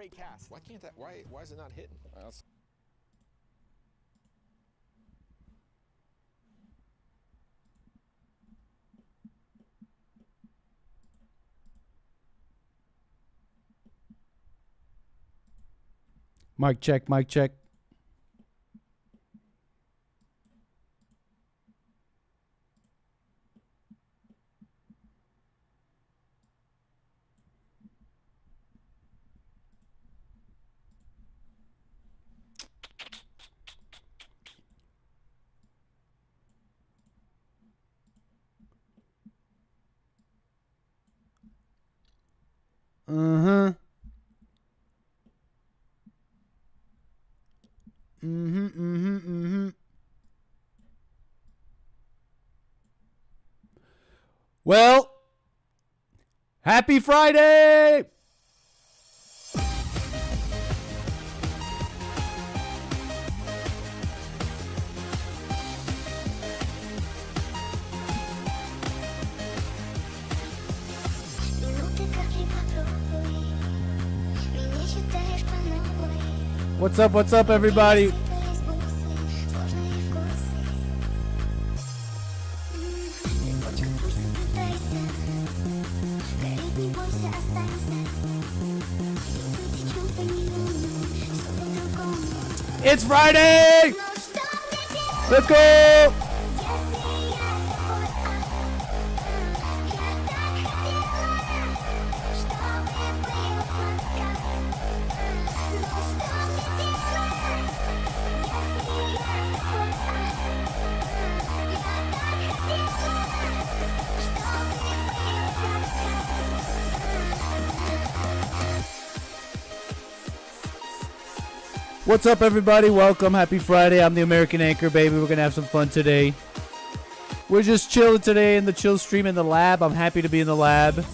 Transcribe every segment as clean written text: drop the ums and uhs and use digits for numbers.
great cast. Why can't that? Why is it not hitting? Mic check, mic check. Uh-huh. Well, happy Friday! What's up, everybody? It's Friday! Let's go! What's up, everybody? Welcome. Happy Friday. I'm the American Anchor, baby. We're going to have some fun today. We're just chilling today in the chill stream in the lab. I'm happy to be in the lab.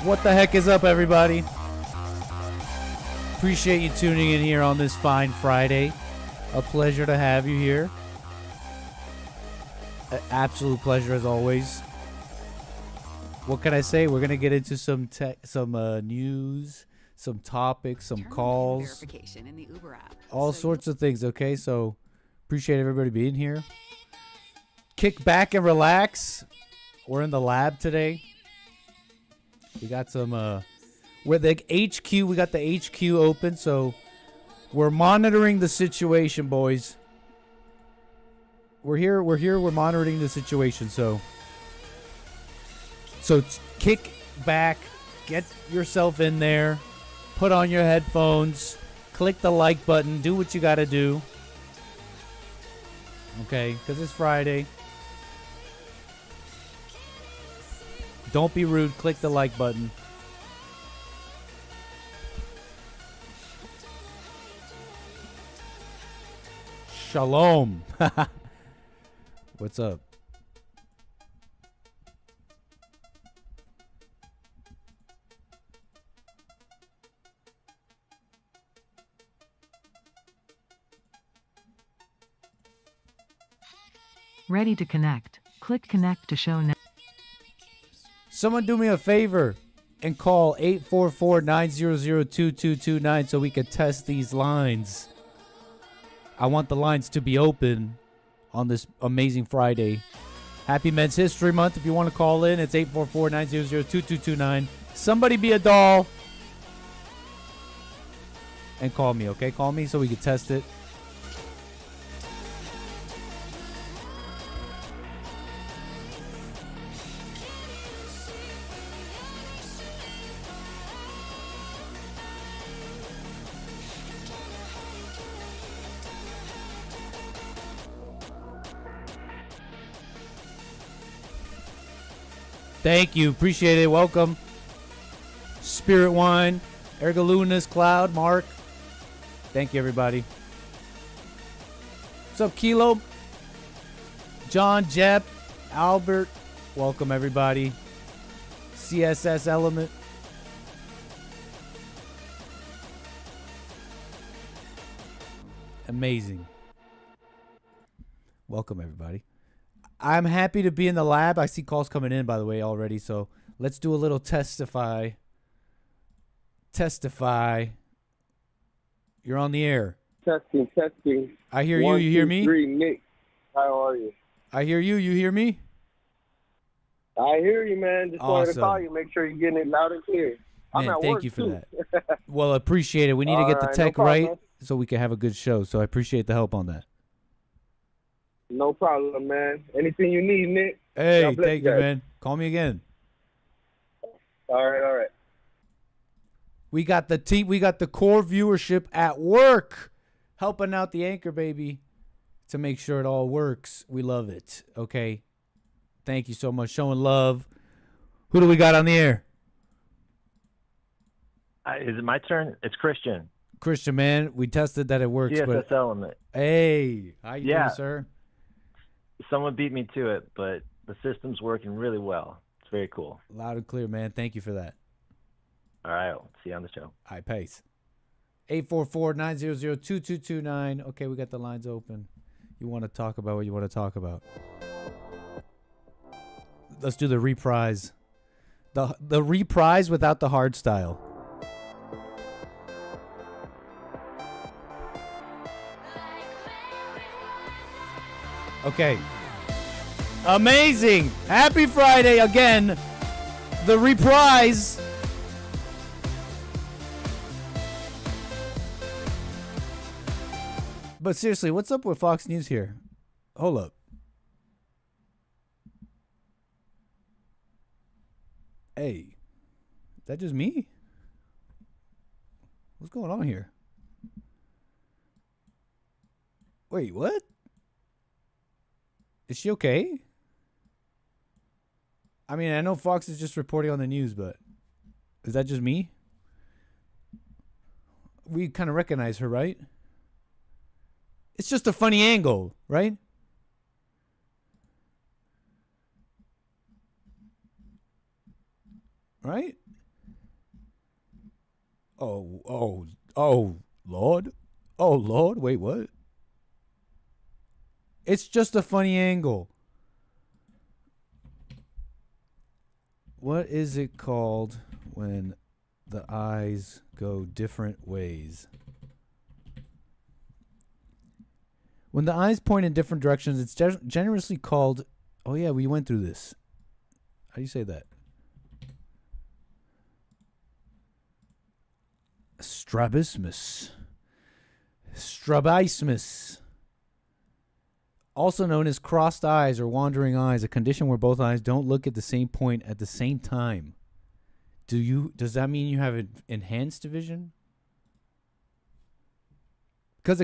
What the heck is up, everybody? Appreciate you tuning in here on this fine Friday. A pleasure to have you here. An absolute pleasure as always. What can I say? We're gonna get into some news, some topics, some calls, verification in the Uber app. all sorts of things. Okay, so appreciate everybody being here. Kick back and relax. We're in the lab today. We got some, with the HQ, we got the HQ open, so we're monitoring the situation, boys. We're here, we're monitoring the situation, so kick back, get yourself in there, put on your headphones, click the like button, do what you gotta do. Okay, because it's Friday. Don't be rude. Click the like button. Shalom. What's up? Ready to connect. Click connect to show now. Someone do me a favor and call 844-900-2229 so we can test these lines. I want the lines to be open on this amazing Friday. Happy Men's History Month. If you want to call in, it's 844-900-2229. Somebody be a doll and call me, okay? Call me so we can test it. Thank you. Appreciate it. Welcome. Spirit Wine, Ergalunas, Cloud, Mark. Thank you, everybody. What's up, Kilo? John, Jep, Albert. Welcome, everybody. CSS Element. Amazing. Welcome, everybody. I'm happy to be in the lab. I see calls coming in, by the way, already. So let's do a little testify. Testify. You're on the air. Testing. I hear One, you. You hear two, me? three, Nick. How are you? I hear you. You hear me? I hear you, man. Just wanted to Awesome. call you, make sure you're getting it loud and clear. I'm Man, at thank work, you for too. that. Well, appreciate it. We need to get the All right, tech no problem, right man. so we can have a good show. So I appreciate the help on that. No problem, man. Anything you need, Nick. Hey, God bless thank you you, guys. man. Call me again. All right. We got the team. We got the core viewership at work, helping out the anchor baby to make sure it all works. We love it. Okay. Thank you so much. Showing love. Who do we got on the air? Is it my turn? It's Christian. Christian, man. We tested that it works. CSS But Element. hey, how you Yeah. doing, sir? Someone beat me to it, but the system's working really well. It's very cool. Loud and clear, man. Thank you for that. All right. I'll see you on the show. High pace. 844-900-2229. Okay, we got the lines open. You want to talk about what you want to talk about. Let's do the reprise. The reprise without the hard style. Okay. Amazing. Happy Friday again. The reprise. But seriously, what's up with Fox News here? Hold up. Hey, is that just me? What's going on here? Wait, what? Is she okay? I mean, I know Fox is just reporting on the news, but is that just me? We kind of recognize her, right? It's just a funny angle, right? Right? Oh, Lord. Oh, Lord. Wait, what? It's just a funny angle. What is it called when the eyes go different ways? When the eyes point in different directions, it's generously called... Oh, yeah, we went through this. How do you say that? Strabismus. Strabismus. Also known as crossed eyes or wandering eyes, a condition where both eyes don't look at the same point at the same time. Does that mean you have enhanced vision? Because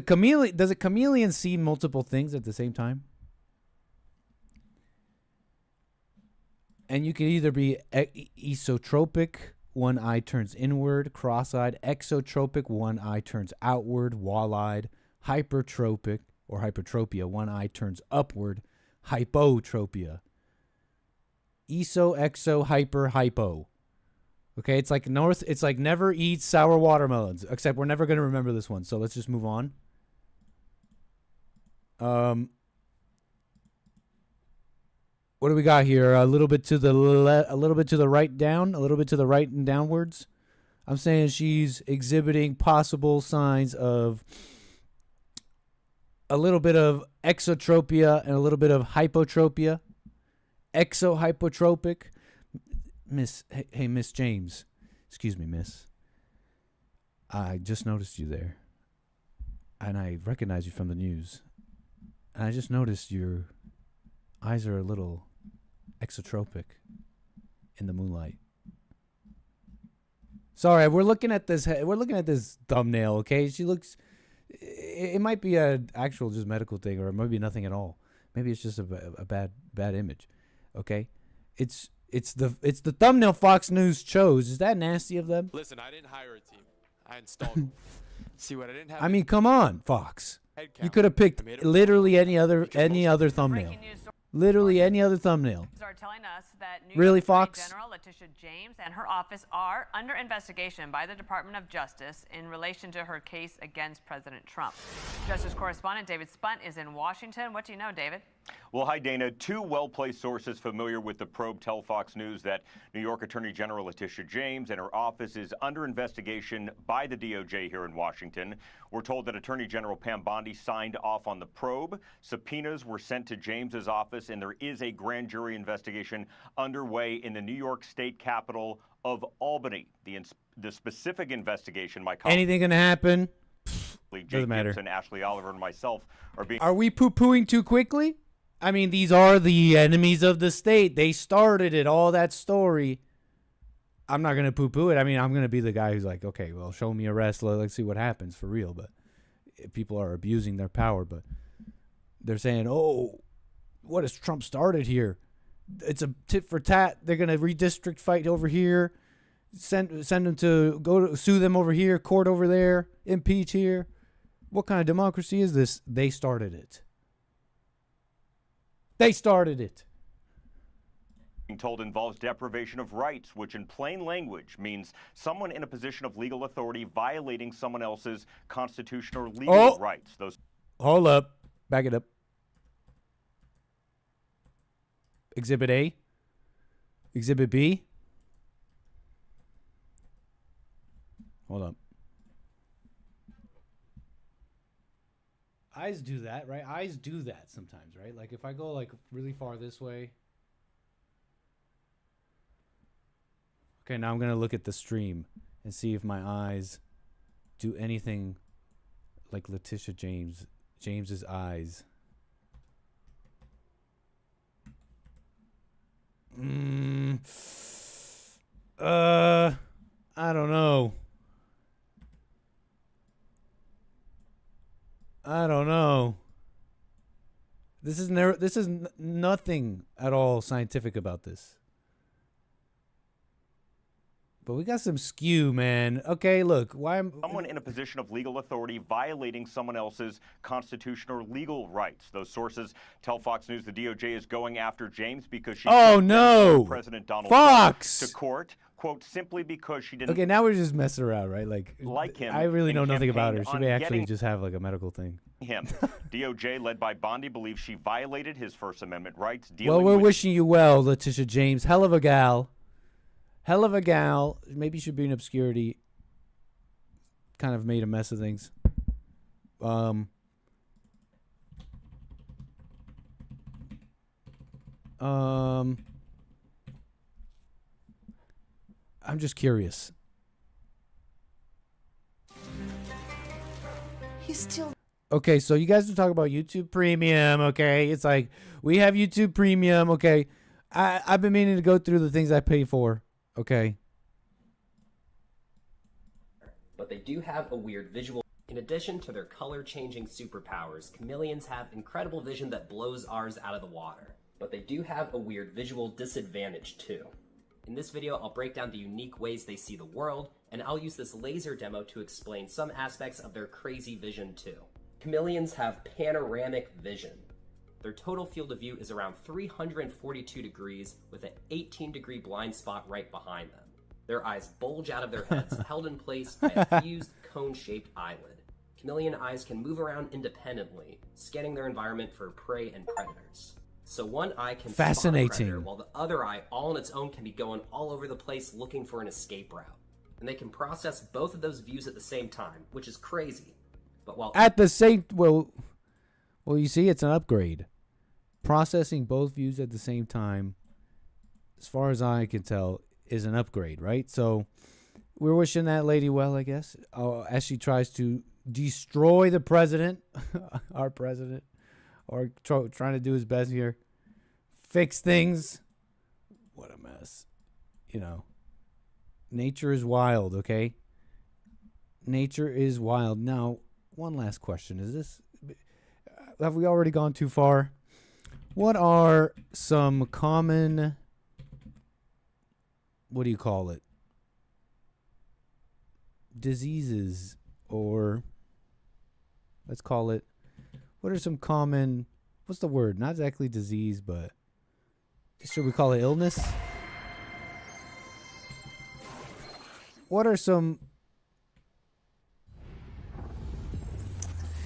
does a chameleon see multiple things at the same time? And you could either be esotropic, one eye turns inward, cross-eyed, exotropic, one eye turns outward, wall-eyed, hypertropic, or hypertropia, one eye turns upward, hypotropia. Exo, hyper, hypo. Okay, it's like never eat sour watermelons, except we're never going to remember this one. So let's just move on. What do we got here? A little bit to the a little bit to the right down, a little bit to the right and downwards. I'm saying she's exhibiting possible signs of a little bit of exotropia and a little bit of hypotropia. Exohypotropic. Hey, Miss James. Excuse me, miss. I just noticed you there. And I recognize you from the news. And I just noticed your eyes are a little exotropic in the moonlight. Sorry, we're looking at this thumbnail, okay? She looks... It might be an actual just medical thing, or it might be nothing at all. Maybe it's just a bad image, okay? It's the thumbnail Fox News chose. Is that nasty of them? Listen, I didn't hire a team. I installed them. See what I didn't have? I mean, come on, Fox. Head You count. could have picked I made it literally any other thumbnail. Breaking news Literally any other thumbnail. are telling us that New Really, York Attorney Fox? General Letitia James and her office are under investigation by the Department of Justice in relation to her case against President Trump. Justice correspondent David Spunt is in Washington. What do you know, David? Well, hi, Dana. Two well-placed sources familiar with the probe tell Fox News that New York Attorney General Letitia James and her office is under investigation by the DOJ here in Washington. We're told that Attorney General Pam Bondi signed off on the probe. Subpoenas were sent to James's office, and there is a grand jury investigation underway in the New York State capital of Albany. The specific investigation, my colleague Anything gonna happen? Jake Doesn't matter. Gibson, Ashley Oliver, and myself are being. Are we poo-pooing too quickly? I mean, these are the enemies of the state. They started it, all that story. I'm not going to poo-poo it. I mean, I'm going to be the guy who's like, okay, well, show me arrest. Let's see what happens for real. But if people are abusing their power, but they're saying, oh, what has Trump started here? It's a tit for tat. They're going to redistrict fight over here, send them to go to sue them over here, court over there, impeach here. What kind of democracy is this? They started it. They started it. Being told involves deprivation of rights, which in plain language means someone in a position of legal authority violating someone else's constitutional or legal rights. Those. Hold up. Back it up. Exhibit A. Exhibit B. Hold up. Eyes do that, right? Eyes do that sometimes, right? Like if I go like really far this way. Okay, now I'm going to look at the stream and see if my eyes do anything like Letitia James's eyes. I don't know. I don't know. This is nothing at all scientific about this. But we got some skew, man. Okay, look, Someone in a position of legal authority violating someone else's constitutional or legal rights. Those sources tell Fox News the DOJ is going after James because she no. President Donald Fox Trump to court, quote, simply because she didn't. Okay, now we're just messing around, right? Like him. I really know and nothing about her. campaigned She on may actually getting just have like a medical thing. him. DOJ, led by Bondi, believes she violated his First Amendment rights. Well, we're wishing you well, Letitia James. Hell of a gal. Hell of a gal. Maybe should be in obscurity. Kind of made a mess of things. I'm just curious. He's still. Okay, so you guys are talking about YouTube Premium, okay? It's like, we have YouTube Premium, okay? I've been meaning to go through the things I pay for, okay? But they do have a weird visual. In addition to their color-changing superpowers, chameleons have incredible vision that blows ours out of the water. But they do have a weird visual disadvantage too. In this video, I'll break down the unique ways they see the world, and I'll use this laser demo to explain some aspects of their crazy vision too. Chameleons have panoramic vision. Their total field of view is around 342 degrees with an 18-degree blind spot right behind them. Their eyes bulge out of their heads, held in place by a fused cone-shaped eyelid. Chameleon eyes can move around independently, scanning their environment for prey and predators. So one eye can spot a predator, while the other eye, all on its own, can be going all over the place looking for an escape route. And they can process both of those views at the same time, which is crazy. But while at the same well, you see, it's an upgrade. Processing both views at the same time, as far as I can tell, is an upgrade, right? So we're wishing that lady well, I guess, as she tries to destroy the president, our president, or trying to do his best here, fix things. What a mess. You know, nature is wild, okay? Nature is wild. Now, one last question. Have we already gone too far? What are some common what do you call it? Diseases, or let's call it, what are some common, what's the word? Not exactly disease, but should we call it illness? What are some,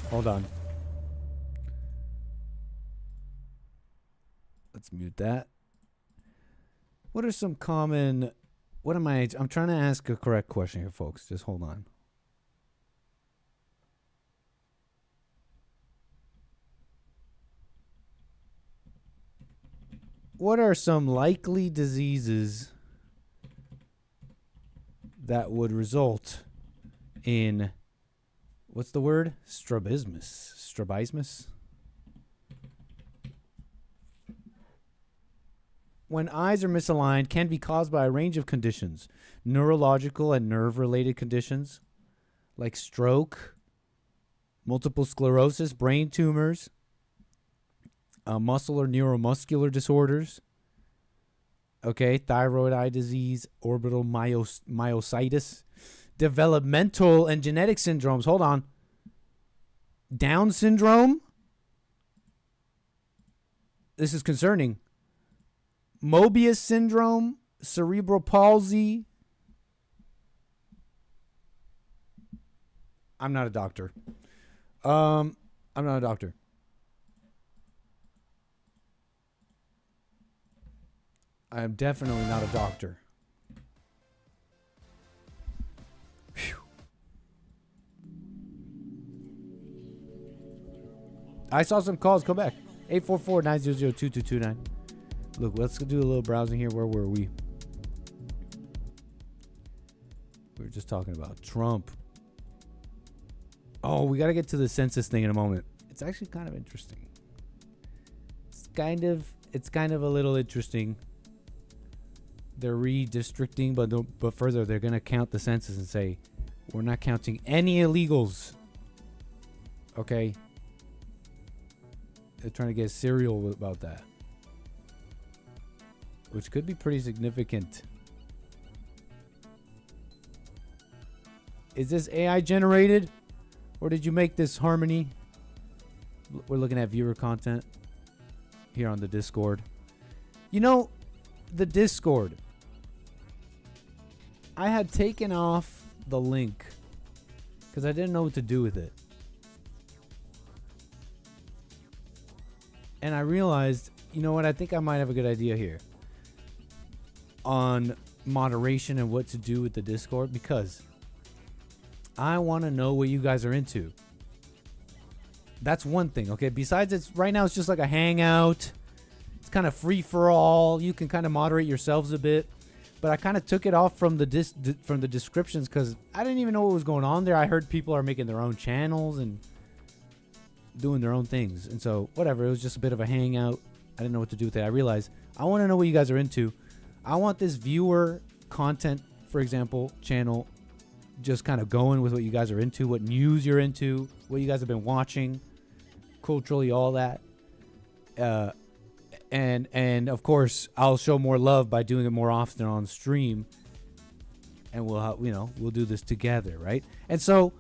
hold on. Let's mute that. What are some common, I'm trying to ask a correct question here, folks. Just hold on. What are some likely diseases that would result in, what's the word? Strabismus? When eyes are misaligned, can be caused by a range of conditions. Neurological and nerve-related conditions like stroke, multiple sclerosis, brain tumors, muscle or neuromuscular disorders, okay, thyroid eye disease, orbital myositis, developmental and genetic syndromes. Hold on. Down syndrome? This is concerning. Mobius syndrome, cerebral palsy. I'm not a doctor. I'm not a doctor. I am definitely not a doctor. Whew. I saw some calls. Come back. 844-900-2229. Look, let's do a little browsing here. Where were we? We were just talking about Trump. Oh, we got to get to the census thing in a moment. It's actually kind of interesting. It's kind of a little interesting. They're redistricting, but further, they're going to count the census and say, we're not counting any illegals. Okay? They're trying to get serial about that, which could be pretty significant. Is this AI generated, or did you make this, Harmony? We're looking at viewer content here on the Discord. You know, the Discord, I had taken off the link because I didn't know what to do with it. And I realized, you know what, I think I might have a good idea here on moderation and what to do with the Discord, because I want to know what you guys are into. That's one thing, okay? Besides, it's right now it's just like a hangout. It's kind of free for all. You can kind of moderate yourselves a bit. But I kind of took it off from the descriptions because I didn't even know what was going on there. I heard people are making their own channels and doing their own things. And so, whatever, it was just a bit of a hangout. I didn't know what to do with it. I realized I want to know what you guys are into. I want this viewer content, for example, channel just kind of going with what you guys are into, what news you're into, what you guys have been watching, culturally, all that. And of course, I'll show more love by doing it more often on stream, and we'll do this together, right? And so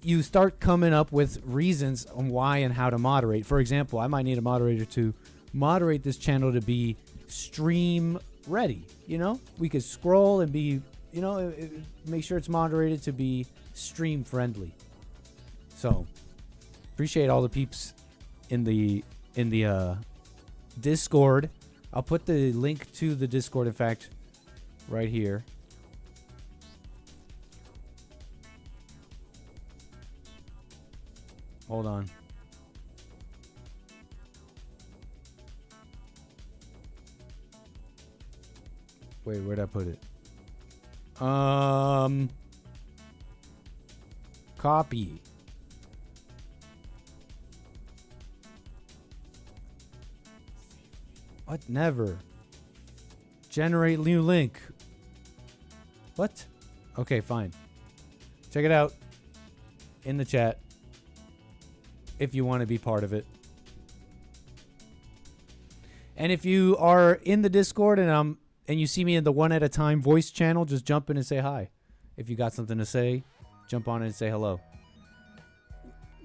you start coming up with reasons on why and how to moderate. For example, I might need a moderator to moderate this channel to be stream ready. You know, we could scroll and be, you know, make sure it's moderated to be stream friendly. So appreciate all the peeps in the Discord. I'll put the link to the Discord, in fact, right here. Hold on. Wait, where'd I put it? Copy. What? Never. Generate new link. What? Okay, fine. Check it out in the chat if you want to be part of it. And if you are in the Discord and and you see me in the one at a time voice channel, just jump in and say hi. If you got something to say, jump on it and say hello.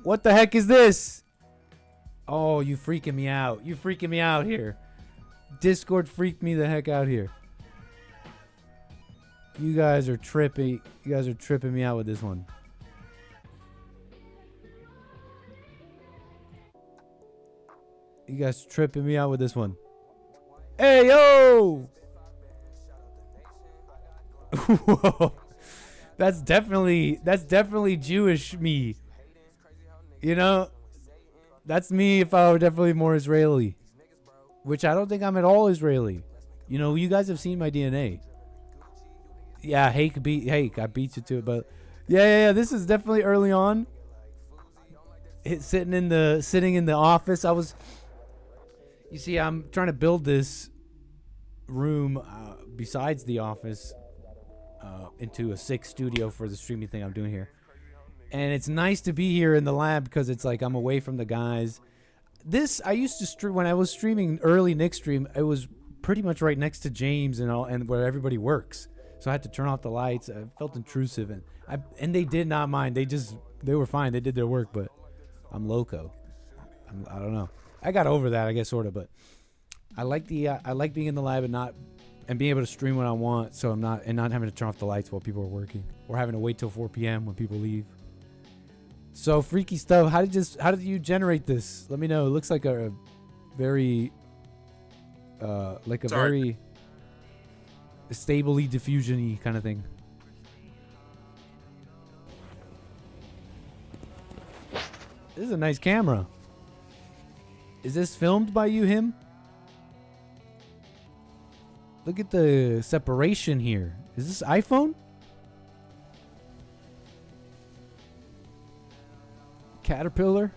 What the heck is this? Oh, you freaking me out. You freaking me out here. Discord freaked me the heck out here. You guys are tripping. You guys are tripping me out with this one. You guys tripping me out with this one. Hey, yo! Whoa. That's definitely Jewish me. You know? That's me if I were definitely more Israeli. Which I don't think I'm at all Israeli. You know, you guys have seen my DNA. Yeah, Hake, I beat you to it, but yeah. This is definitely early on. Sitting in the office. You see, I'm trying to build this room besides the office into a sick studio for the streaming thing I'm doing here. And it's nice to be here in the lab because it's like I'm away from the guys. I used to stream when I was streaming early Nick stream. It was pretty much right next to James and where everybody works. So I had to turn off the lights. I felt intrusive, and they did not mind. They were fine. They did their work, but I'm loco. I don't know. I got over that, I guess, sort of. But I like being in the lab and being able to stream when I want. So I'm not having to turn off the lights while people are working or having to wait till 4 p.m. when people leave. So freaky stuff. How did you generate this? Let me know. It looks like a very very stably diffusion-y kind of thing. This is a nice camera. Is this filmed by him? Look at the separation here. Is this iPhone? Caterpillar?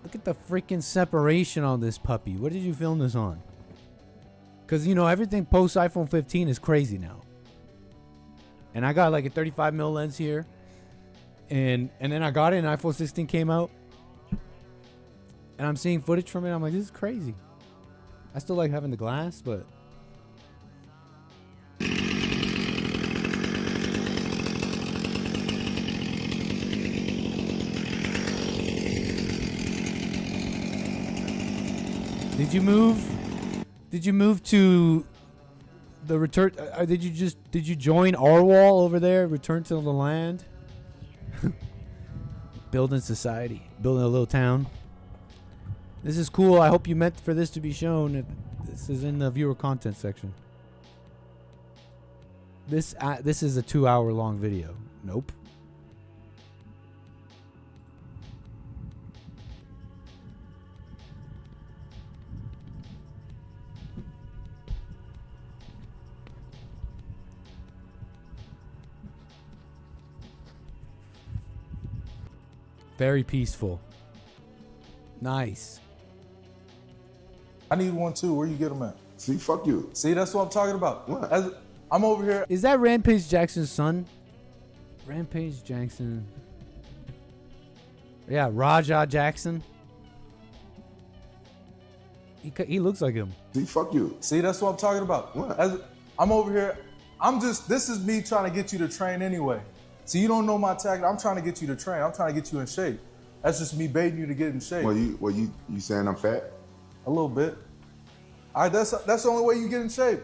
Look at the freaking separation on this puppy. What did you film this on? Because, you know, everything post iPhone 15 is crazy now. And I got like a 35mm lens here. And then I got it and iPhone 16 came out. And I'm seeing footage from it. I'm like, this is crazy. I still like having the glass, but... Did you move to the return? Did you join our wall over there? Return to the land? Building society. Building a little town. This is cool. I hope you meant for this to be shown. This is in the viewer content section. This is a 2-hour long video. Nope. Very peaceful. Nice. I need one too. Where you get them at? See, fuck you. See, that's what I'm talking about. What? I'm over here. Is that Rampage Jackson's son? Rampage Jackson. Yeah, Raja Jackson. He looks like him. See, fuck you. See, that's what I'm talking about. What? I'm over here. This is me trying to get you to train anyway. See, you don't know my tactic. I'm trying to get you to train. I'm trying to get you in shape. That's just me baiting you to get in shape. You saying I'm fat? A little bit. That's the only way you get in shape.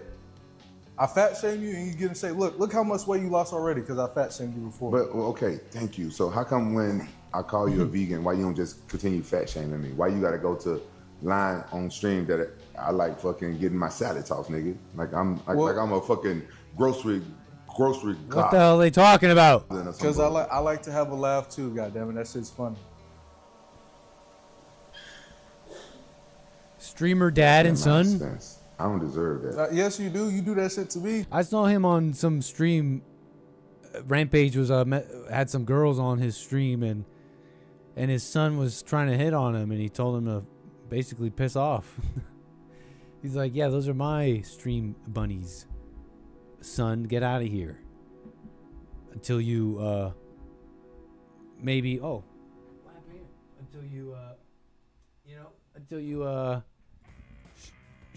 I fat shame you and you get in shape. Look how much weight you lost already because I fat shamed you before. But okay, thank you. So how come when I call you a vegan, why you don't just continue fat shaming me? Why you gotta go to line on stream that I like fucking getting my salad tossed, nigga? Like I'm a fucking grocery What the hell are they talking about? Because I like to have a laugh too, goddammit. That shit's funny. Streamer dad and son? I don't deserve that. Yes, you do. You do that shit to me. I saw him on some stream. Rampage was had some girls on his stream, and his son was trying to hit on him, and he told him to basically piss off. He's like, yeah, those are my stream bunnies. Son, get out of here. Until you, maybe, until you,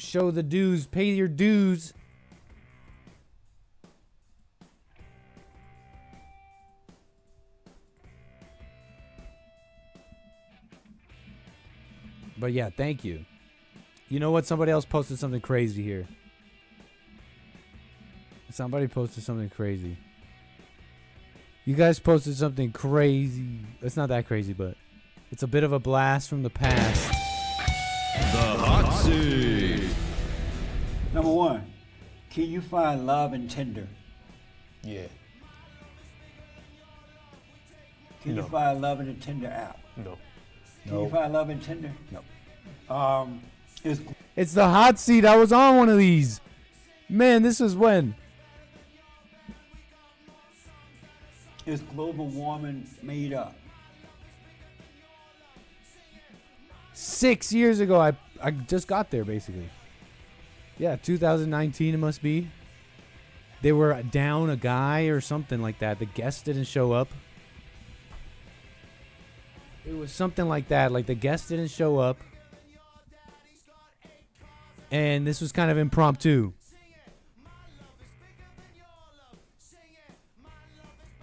show the dues, pay your dues. But yeah, thank you. You know what? Somebody else posted something crazy here. Somebody posted something crazy. You guys posted something crazy. It's not that crazy, but it's a bit of a blast from the past. The hot seat. Number one, can you find love in Tinder? Yeah. Can No. you find love in the Tinder app? No. Can you find love in Tinder? No. It's the hot seat. I was on one of these. Man, this is when? Is global warming made up? 6 years ago, I just got there, basically. Yeah, 2019 it must be. They were down a guy or something like that. The guest didn't show up. It was something like that. Like the guest didn't show up. And this was kind of impromptu.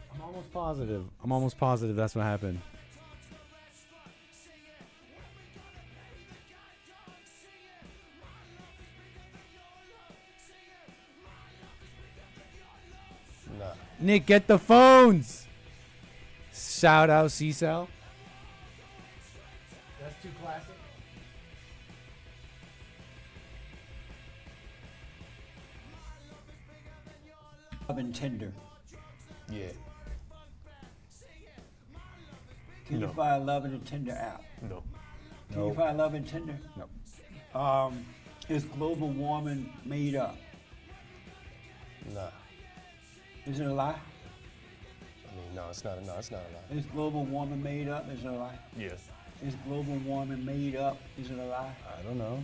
I'm almost positive that's what happened. Nah. Nick, get the phones. Shout out C-Cell. That's too classic. Love in Tinder. Yeah. Can you No. find love in the Tinder app? No. Can you find love in Tinder? No. Is global warming made up? Nah. Is it a lie? I mean, no, it's not a lie. Is global warming made up? Is it a lie? Yes. Is global warming made up? Is it a lie? I don't know.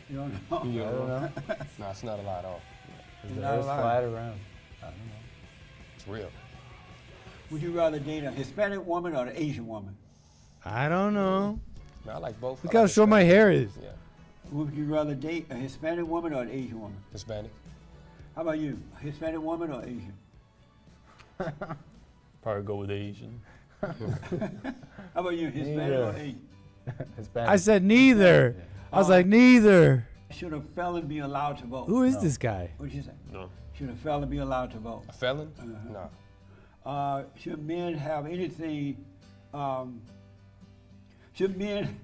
You don't know? You I don't know. No, it's not a lie at all. It's not a lie. around. I don't know. It's real. Would you rather date a Hispanic woman or an Asian woman? I don't know. Man, I like both. Look how short my hair is. Yeah. Would you rather date a Hispanic woman or an Asian woman? Hispanic. How about you? A Hispanic woman or Asian? Probably go with Asian. How about you? Hispanic or Asian? Hispanic. I said neither. I was like, neither. Should a felon be allowed to vote? Who is this guy? What'd you say? No. Should a felon be allowed to vote? A felon? No. Should men have anything? Should men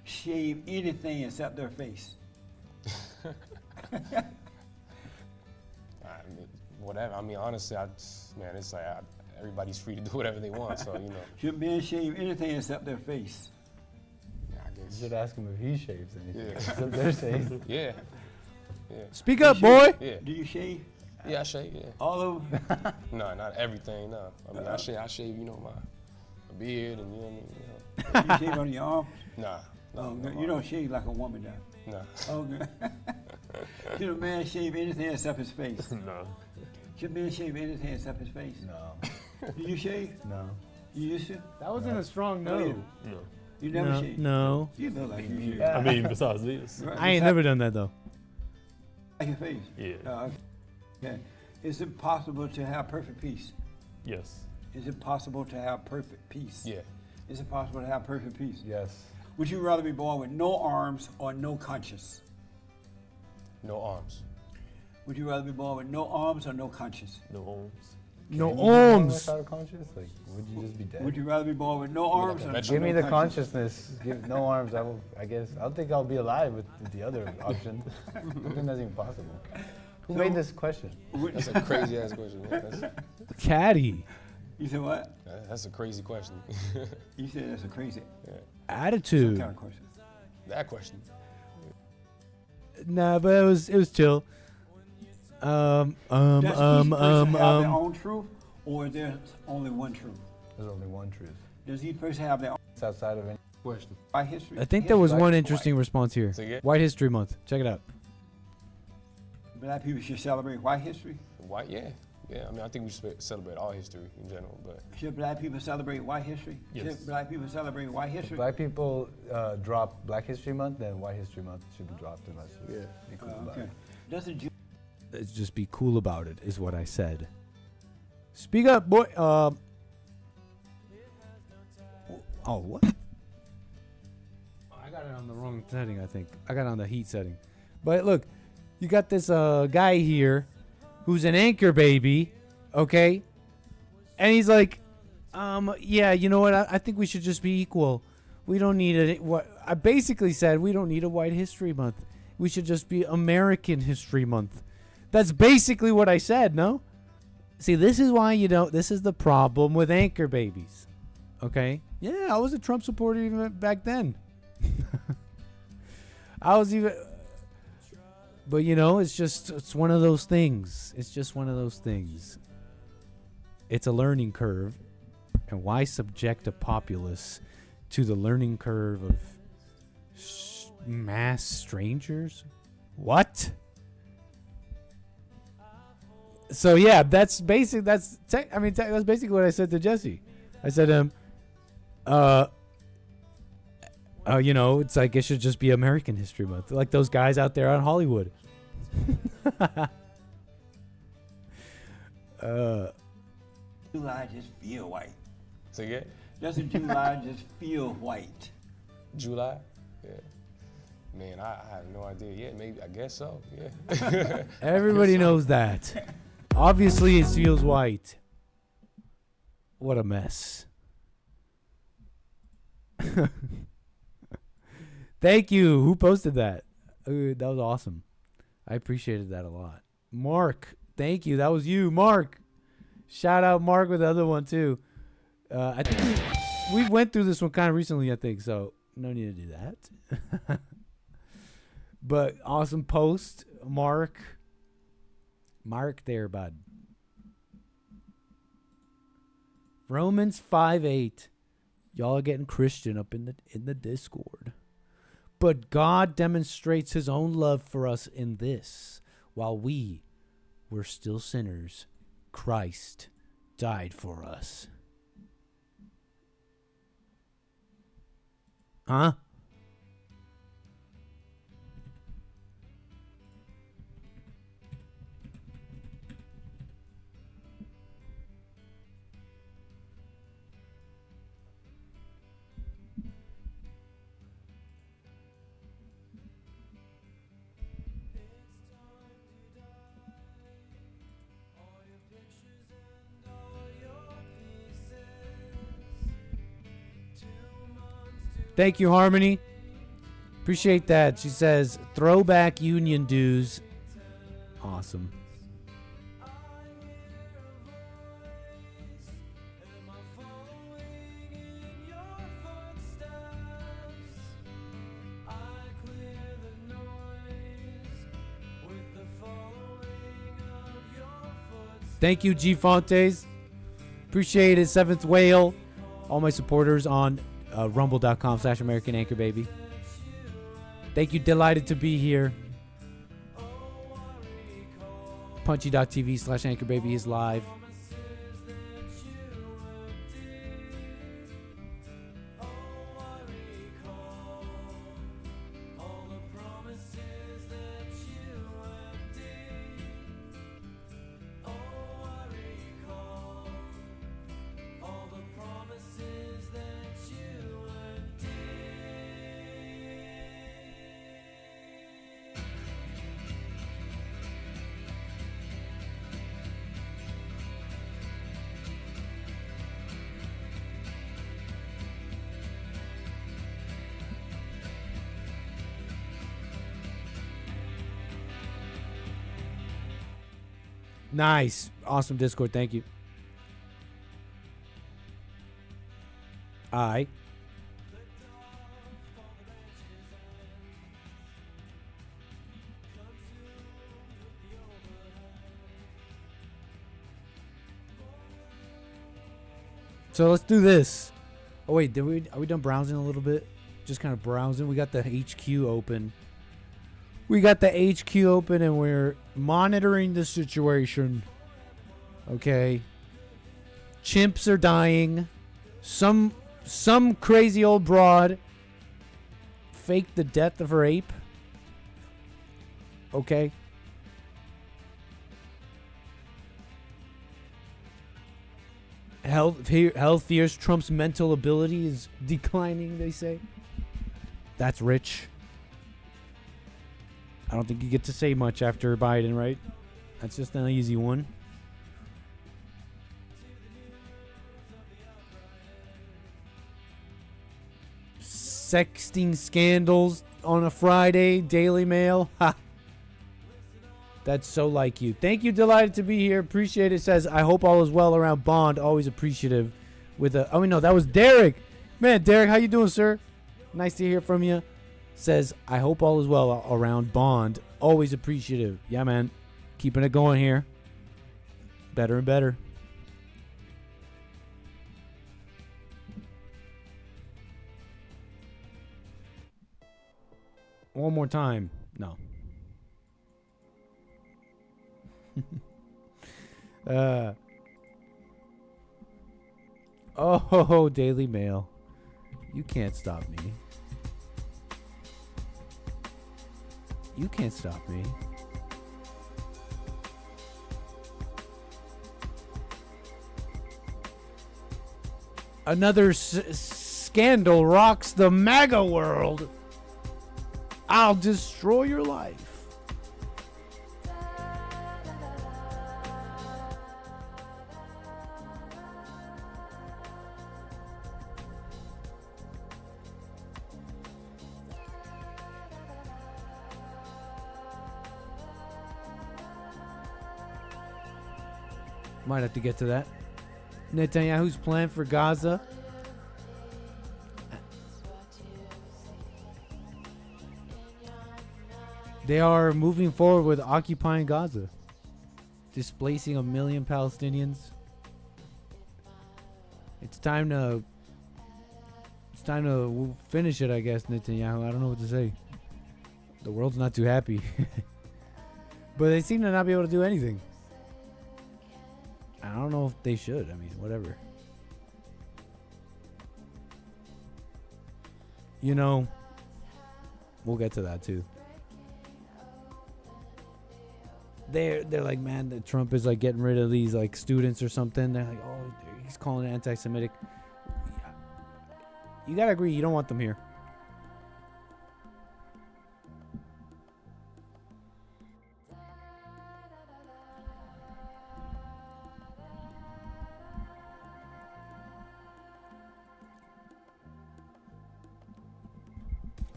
shave anything except their face? I mean, whatever. I mean, honestly, man, it's like everybody's free to do whatever they want. So you know. Should men shave anything except their face? Yeah, I guess. You should ask him if he shaves anything. Yeah. Except their face. Yeah. Yeah. Speak up, boy. Yeah. Do you shave? Yeah, I shave. Yeah. All of them? No, not everything. No. I mean, I shave. You know, my beard and you know what I mean. You shave on your arm? Nah. Oh, you don't shave like a woman does. Nah. Okay. Should a man shave anything except his face? No. Should a man shave anything except his face? No. Do you shave? No. You used to? That wasn't a strong No. no. No. You never shave? No. You look like you shave. I mean, besides this. Right, I ain't never done that though. Like your face? Yeah. Okay. Is it possible to have perfect peace? Yes. Is it possible to have perfect peace? Yeah. Is it possible to have perfect peace? Yes. Would you rather be born with no arms or no conscience? No arms. Would you rather be born with no arms or no conscience? No arms. No arms. Without conscious, like, would you just be dead? Would you rather be born with no arms or no Give me the conscience? consciousness. Give no arms. I guess. I don't think I'll be alive with the other option. I don't think that's even possible. Who made this question? That's a crazy ass question. Yeah, Caddy. You said what? That's a crazy question. You said that's a crazy Attitude. Some kind of question. That question. Nah, but it was chill. Does each person have their own truth, or is there only one truth? There's only one truth. Does each person have their own? It's outside of any question. White history. I think there was History. one interesting response here. Say again? White History Month. Check it out. Black people should celebrate white history. White, yeah. Yeah, I mean, I think we should celebrate all history in general, but. Should black people celebrate white history? Yes. Should black people celebrate white history? If black people drop Black History Month, then White History Month should be dropped, and let's Yeah. be cool about Okay. it. Doesn't Let's just be cool about it, is what I said. Speak up, boy. Oh, what? I got it on the wrong setting, I think. I got it on the heat setting. But look, you got this guy here who's an anchor baby, okay? And he's like, yeah, you know what? I think we should just be equal. We don't need what I basically said, we don't need a White History Month. We should just be American History Month. That's basically what I said, no? See, this is why you don't, this is the problem with anchor babies. Okay? Yeah, I was a Trump supporter even back then. I was even, but you know, it's one of those things. It's just one of those things. It's a learning curve. And why subject a populace to the learning curve of mass strangers? What? So yeah, that's basic. That's basically what I said to Jesse. I said, you know, it's like it should just be American History Month, like those guys out there on Hollywood. July just feel white? Say again? Doesn't July just feel white? July? Yeah. Man, I have no idea. Yeah, maybe. I guess so. Yeah. Everybody knows that. Obviously, it feels white. What a mess. Thank you. Who posted that? That was awesome. I appreciated that a lot. Mark, thank you. That was you, Mark. Shout out Mark with the other one too. I think we went through this one kind of recently, I think, so no need to do that. But awesome post, Mark. Mark there, bud. Romans 5:8. Y'all are getting Christian up in the Discord. But God demonstrates his own love for us in this: while we were still sinners, Christ died for us. Huh? Thank you, Harmony. Appreciate that. She says, throwback union dues. Awesome. Thank you, G Fontes. Appreciate it, Seventh Whale. All my supporters on rumble.com/American Anchor Baby. Thank you, delighted to be here. Punchy.tv/Anchor Baby is live. Nice. Awesome Discord. Thank you. Aye. So let's do this. Oh wait, are we done browsing a little bit? Just kind of browsing. We got the HQ open. We got the HQ open and we're monitoring the situation. Okay. Chimps are dying. Some crazy old broad faked the death of her ape. Okay. Health fears Trump's mental ability is declining, they say. That's rich. I don't think you get to say much after Biden, right? That's just an easy one. Sexting scandals on a Friday, Daily Mail. Ha. That's so like you. Thank you, delighted to be here. Appreciate it. Says, I hope all is well around Bond. Always appreciative. With a, oh no, that was Derek. Man, Derek, how you doing, sir? Nice to hear from you. Says, I hope all is well around Bond. Always appreciative. Yeah, man. Keeping it going here. Better and better. One more time. No. Oh, Daily Mail. You can't stop me. You can't stop me. Another scandal rocks the MAGA world. I'll destroy your life. Might have to get to that. Netanyahu's plan for Gaza. They are moving forward with occupying Gaza, displacing 1 million Palestinians. It's time to finish it, I guess, Netanyahu. I don't know what to say. The world's not too happy. But they seem to not be able to do anything. I don't know if they should. I mean, whatever. You know, we'll get to that too. They're like, man, that Trump is like getting rid of these like students or something. They're like, oh, he's calling it anti-Semitic. You gotta agree, you don't want them here.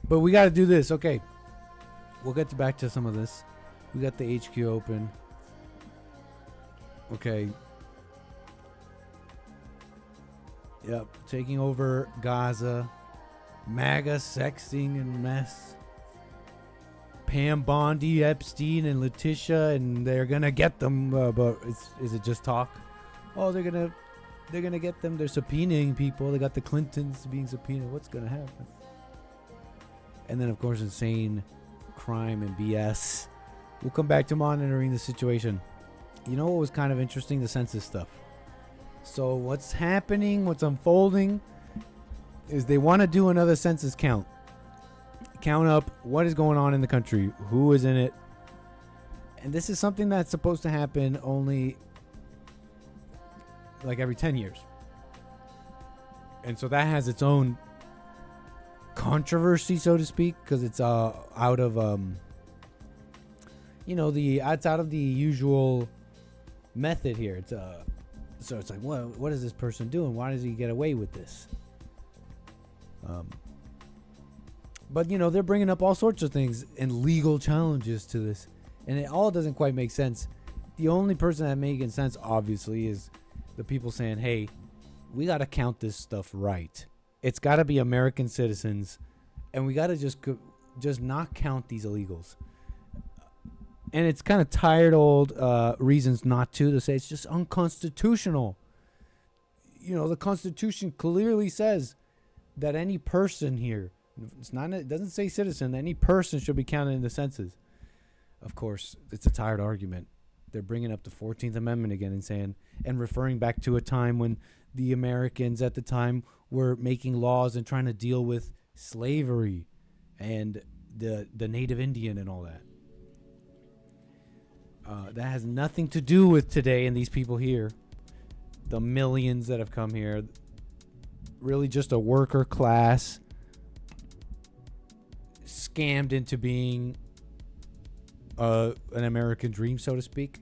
But we got to do this. Okay. We'll get back to some of this. We got the HQ open. Okay. Yep. Taking over Gaza. MAGA sexting and mess. Pam Bondi, Epstein, and Letitia, and they're going to get them. But is it just talk? Oh, they're going to get them. They're subpoenaing people. They got the Clintons being subpoenaed. What's going to happen? And then, of course, insane crime and BS. We'll come back to monitoring the situation. You know what was kind of interesting? The census stuff. So what's happening, what's unfolding, is they want to do another census count. Count up what is going on in the country, who is in it. And this is something that's supposed to happen only like every 10 years. And so that has its own controversy, so to speak, because it's out of it's out of the usual method here. It's so it's like, what is this person doing? Why does he get away with this? But they're bringing up all sorts of things and legal challenges to this, and it all doesn't quite make sense. The only person that making sense, obviously, is the people saying, hey, we got to count this stuff right. It's got to be American citizens, and we got to just not count these illegals. And it's kind of tired old reasons not to say it's just unconstitutional. The Constitution clearly says that any person here, it doesn't say citizen, any person should be counted in the census. Of course, it's a tired argument. they're bringing up the 14th Amendment again and saying, and referring back to a time when the Americans at the time were making laws and trying to deal with slavery and the native Indian and all that. That has nothing to do with today and these people here. The millions that have come here. Really just a worker class scammed into being an American dream, so to speak.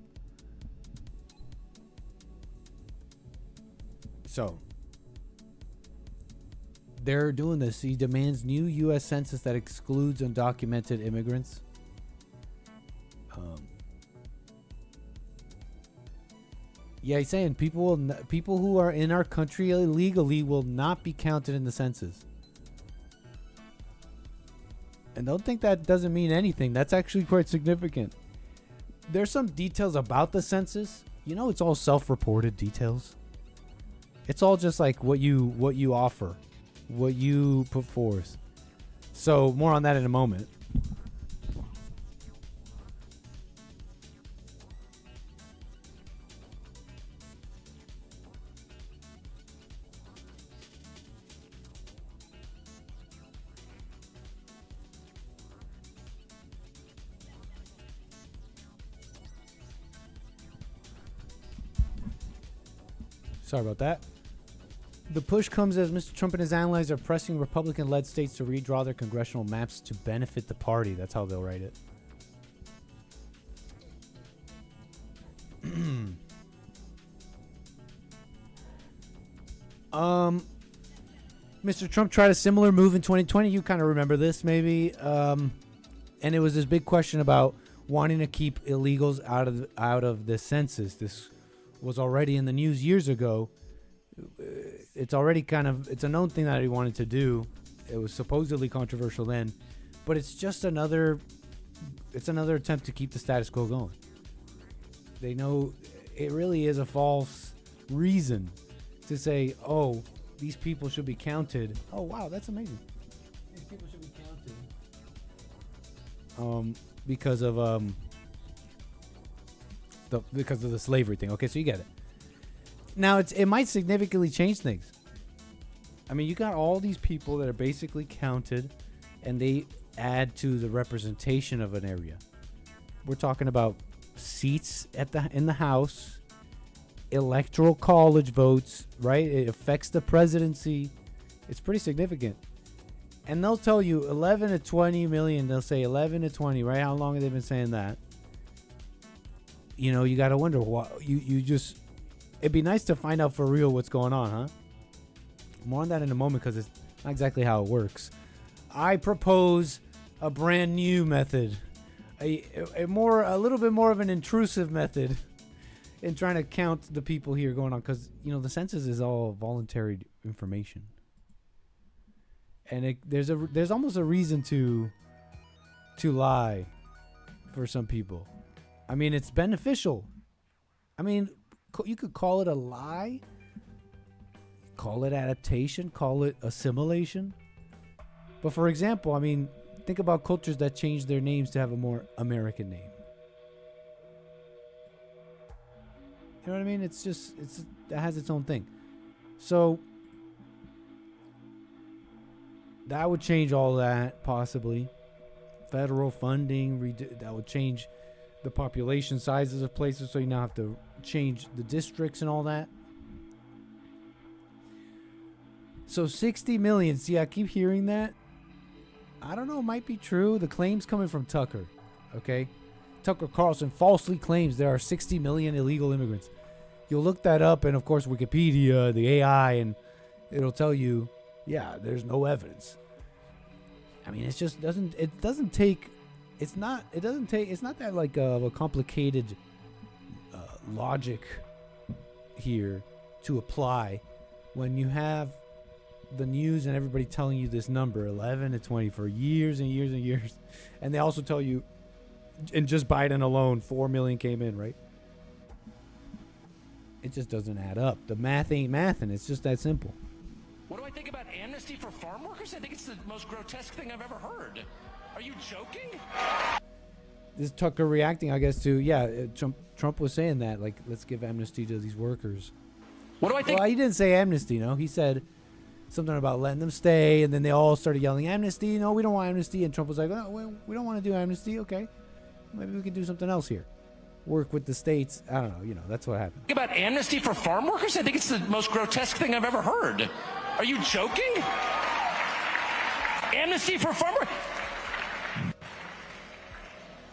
So they're doing this. He demands new U.S. Census that excludes undocumented immigrants. Yeah, he's saying people who are in our country illegally will not be counted in the census. And don't think that doesn't mean anything. That's actually quite significant. There's some details about the census. You know, it's all self-reported details. It's all just like what you offer, what you put forth. So more on that in a moment. Sorry about that. The push comes as Mr. Trump and his allies are pressing Republican-led states to redraw their congressional maps to benefit the party. That's how they'll write it. Mr. Trump tried a similar move in 2020. You kind of remember this, maybe. And it was this big question about wanting to keep illegals out of the census. This was already in the news years ago. It's already it's a known thing that he wanted to do. It was supposedly controversial then, but it's just another attempt to keep the status quo going. They know it really is a false reason to say, oh, these people should be counted. Oh, wow, that's amazing. These people should be counted. Because of the slavery thing. Okay, so you get it. Now it might significantly change things. I mean, you got all these people that are basically counted, and they add to the representation of an area. We're talking about seats in the House, electoral college votes, right? It affects the presidency. It's pretty significant. And they'll tell you 11 to 20 million. They'll say 11 to 20, right? How long have they been saying that? You know, you got to wonder why. It'd be nice to find out for real what's going on, huh? More on that in a moment because it's not exactly how it works. I propose a brand new method, a little bit more of an intrusive method in trying to count the people here going on, because the census is all voluntary information, and there's almost a reason to lie for some people. I mean, it's beneficial. I mean, you could call it a lie, call it adaptation, call it assimilation. But for example, I mean, think about cultures that change their names to have a more American name. You know what I mean? It has its own thing. So that would change all that, possibly. Federal funding, that would change the population sizes of places, so you now have to change the districts and all that. So 60 million. See, I keep hearing that. I don't know, it might be true. The claim's coming from Tucker. Okay? Tucker Carlson falsely claims there are 60 million illegal immigrants. You'll look that up, and of course Wikipedia, the AI, and it'll tell you, yeah, there's no evidence. I mean, it's not that like a complicated logic here to apply when you have the news and everybody telling you this number 11 to 20 for years and years and years, and they also tell you, and just Biden alone 4 million came in, right? It just doesn't add up. The math ain't mathin'. It's just that simple. What do I think about amnesty for farm workers? I think it's the most grotesque thing I've ever heard. Are you joking? this Tucker reacting, I guess, to Trump was saying that, like, let's give amnesty to these workers. What do I think? Well, he didn't say amnesty, no. He said something about letting them stay, and then they all started yelling amnesty. No, we don't want amnesty. And Trump was like, oh, we don't want to do amnesty. Okay, maybe we can do something else here. Work with the states. I don't know. That's what happened. Think about amnesty for farm workers? I think it's the most grotesque thing I've ever heard. Are you joking? Amnesty for farm workers?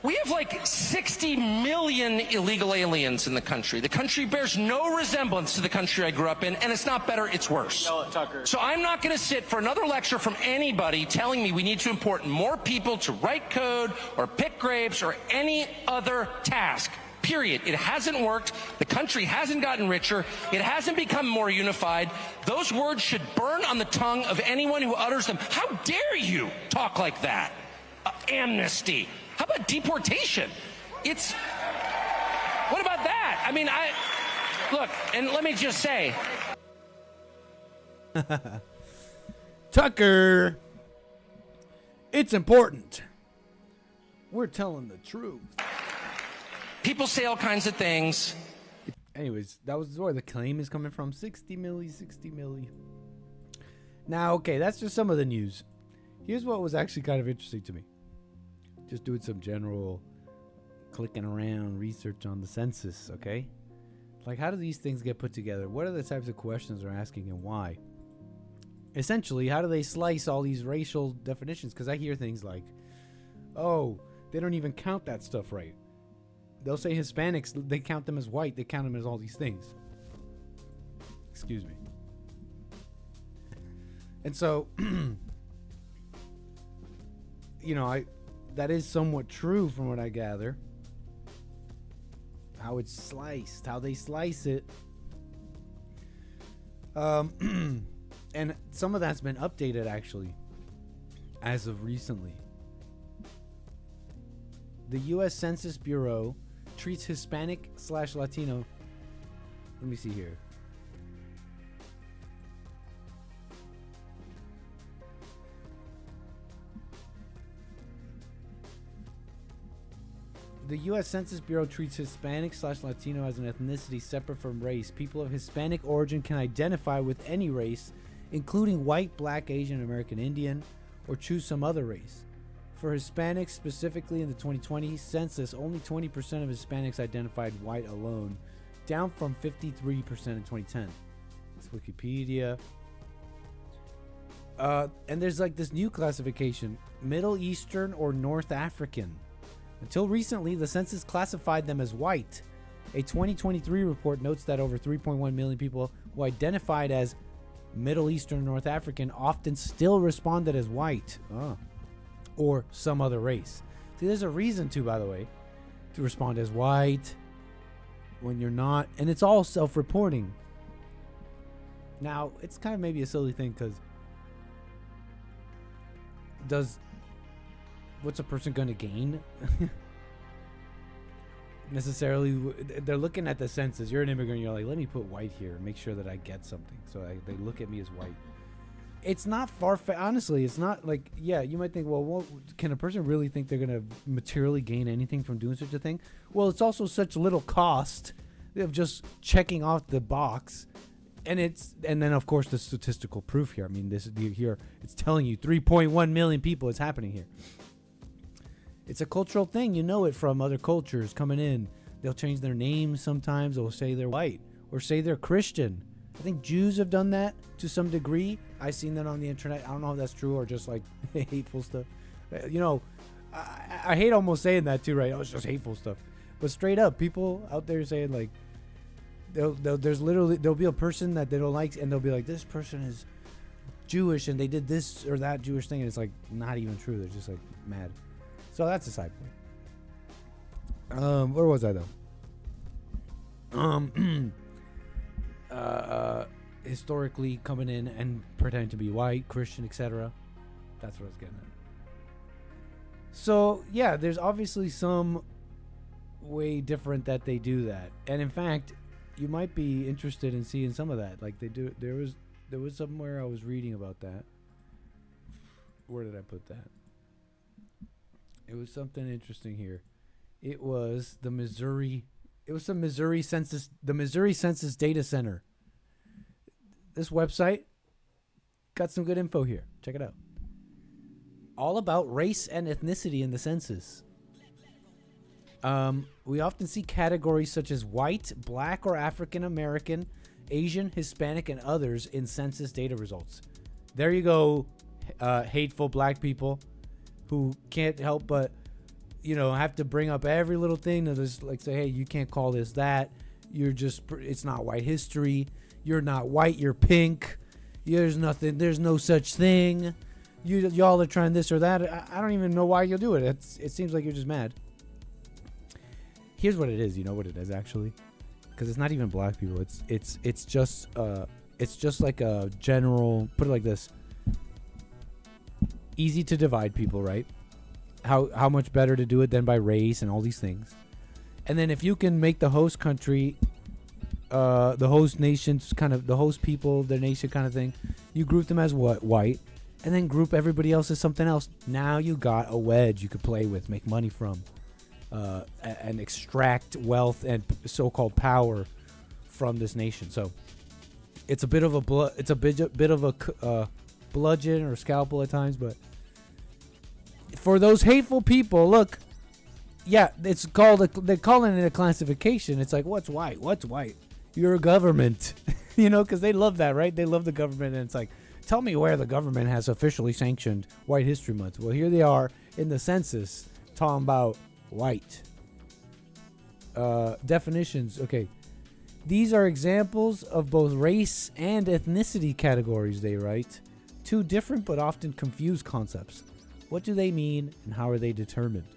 We have like 60 million illegal aliens in the country. The country bears no resemblance to the country I grew up in, and it's not better, it's worse. No, Tucker. So I'm not going to sit for another lecture from anybody telling me we need to import more people to write code or pick grapes or any other task. Period. It hasn't worked. The country hasn't gotten richer. It hasn't become more unified. Those words should burn on the tongue of anyone who utters them. How dare you talk like that? Amnesty. How about deportation? What about that? I mean, look, and let me just say. Tucker, it's important. We're telling the truth. People say all kinds of things. Anyways, that was where the claim is coming from. 60 milli. Now, okay, that's just some of the news. Here's what was actually kind of interesting to me. Just doing some general clicking around research on the census, okay? Like, how do these things get put together? What are the types of questions they're asking and why? Essentially, how do they slice all these racial definitions? Because I hear things like, oh, they don't even count that stuff right. They'll say Hispanics, they count them as white. They count them as all these things. Excuse me. And so, that is somewhat true from what I gather. How it's sliced, how they slice it. And some of that's been updated actually, as of recently. The U.S. Census Bureau treats Hispanic/Latino. Let me see here. The U.S. Census Bureau treats Hispanic/Latino as an ethnicity separate from race. People of Hispanic origin can identify with any race, including white, black, Asian, American Indian, or choose some other race. For Hispanics, specifically in the 2020 census, only 20% of Hispanics identified white alone, down from 53% in 2010. It's Wikipedia. And there's like this new classification, Middle Eastern or North African. Until recently, the census classified them as white. A 2023 report notes that over 3.1 million people who identified as Middle Eastern or North African often still responded as white. Or some other race. See, there's a reason to, by the way, to respond as white when you're not. And it's all self-reporting. Now, it's kind of maybe a silly thing because what's a person going to gain? Necessarily, they're looking at the census. You're an immigrant. You're like, let me put white here and make sure that I get something. So they look at me as white. It's not far-fetched. Honestly, it's not like, yeah, you might think, well, can a person really think they're going to materially gain anything from doing such a thing? Well, it's also such little cost of just checking off the box. And then, of course, the statistical proof here. I mean, here, it's telling you 3.1 million people. It's happening here. It's a cultural thing. You know it from other cultures coming in. They'll change their names sometimes. They'll say they're white or say they're Christian. I think Jews have done that to some degree. I've seen that on the internet. I don't know if that's true or just like hateful stuff. I hate almost saying that too, right? Oh, it's just hateful stuff. But straight up, people out there saying like, there'll be a person that they don't like, and they'll be like, this person is Jewish and they did this or that Jewish thing, and it's like not even true. They're just like mad. So that's a side point. Where was I though? Historically coming in and pretending to be white, Christian, etc. That's what I was getting at. So yeah, there's obviously some way different that they do that, and in fact, you might be interested in seeing some of that. Like they do. There was somewhere I was reading about that. Where did I put that? It was something interesting here. It was the Missouri. It was the Missouri Census. The Missouri Census Data Center. This website got some good info here. Check it out. All about race and ethnicity in the census. We often see categories such as white, black, or African American, Asian, Hispanic, and others in census data results. There you go, hateful black people who can't help but, have to bring up every little thing to just like say, hey, you can't call this that. It's not white history. You're not white. You're pink. There's nothing. There's no such thing. Y'all are trying this or that. I don't even know why you'll do it. It seems like you're just mad. Here's what it is. You know what it is actually, because it's not even black people. It's just like a general. Put it like this. Easy to divide people, right? How much better to do it than by race and all these things. And then if you can make the host country, the host nations, kind of the host people, their nation kind of thing, you group them as what? White, and then group everybody else as something else. Now you got a wedge you could play with, make money from, and extract wealth and so-called power from this nation. So it's a bit of a bludgeon or scalpel at times, but for those hateful people, look, yeah, it's called they're calling it a classification. It's like, what's white? What's white? You're a government, because they love that, right? They love the government, and it's like, tell me where the government has officially sanctioned White History Month. Well, here they are in the census talking about white. Definitions. Okay. These are examples of both race and ethnicity categories, they write. Two different but often confused concepts. What do they mean and how are they determined?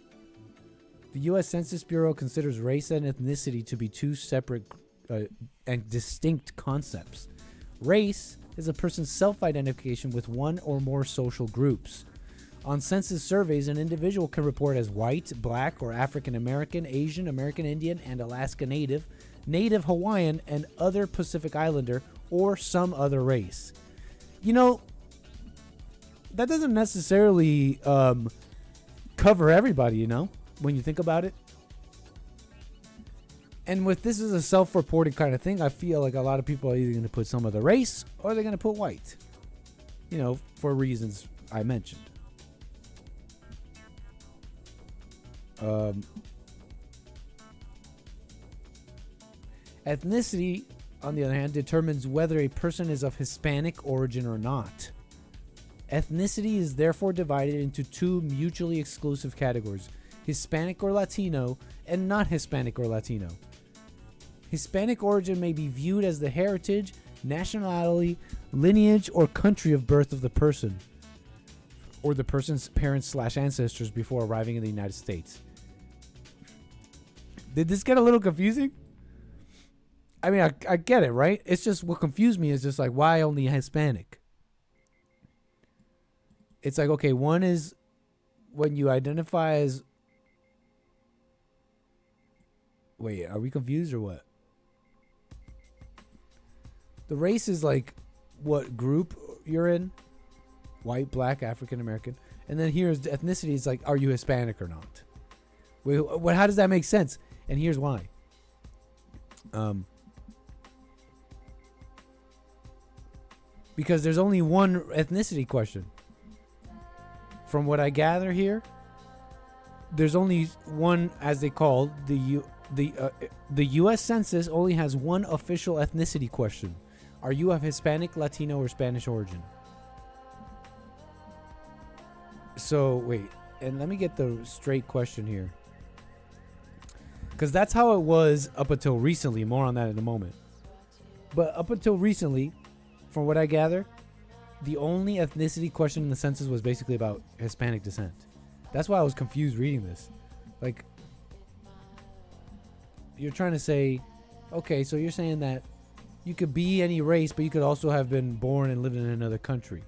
The U.S. Census Bureau considers race and ethnicity to be two separate and distinct concepts. Race is a person's self-identification with one or more social groups. On census surveys, an individual can report as white, black, or African American, Asian, American Indian, and Alaska Native, Native Hawaiian, and other Pacific Islander, or some other race. That doesn't necessarily cover everybody, when you think about it. And with this is a self-reported kind of thing, I feel like a lot of people are either going to put some other race or they're going to put white, for reasons I mentioned. Ethnicity, on the other hand, determines whether a person is of Hispanic origin or not. Ethnicity is therefore divided into two mutually exclusive categories, Hispanic or Latino and not Hispanic or Latino. Hispanic origin may be viewed as the heritage, nationality, lineage, or country of birth of the person, or the person's parents/ancestors before arriving in the United States. Did this get a little confusing? I mean, I get it, right? It's just what confused me is just like, why only Hispanic? It's like, okay, one is when you identify as... Wait, are we confused or what? The race is like what group you're in. White, black, African American. And then here's the ethnicity. It's like, are you Hispanic or not? Wait, how does that make sense? And here's why. Because there's only one ethnicity question. From what I gather here, there's only one, as they call the U.S. Census only has one official ethnicity question: are you of Hispanic, Latino, or Spanish origin? So wait, and let me get the straight question here, because that's how it was up until recently. More on that in a moment. But up until recently, from what I gather, the only ethnicity question in the census was basically about Hispanic descent. That's why I was confused reading this. Like, you're trying to say, okay, so you're saying that you could be any race, but you could also have been born and lived in another country.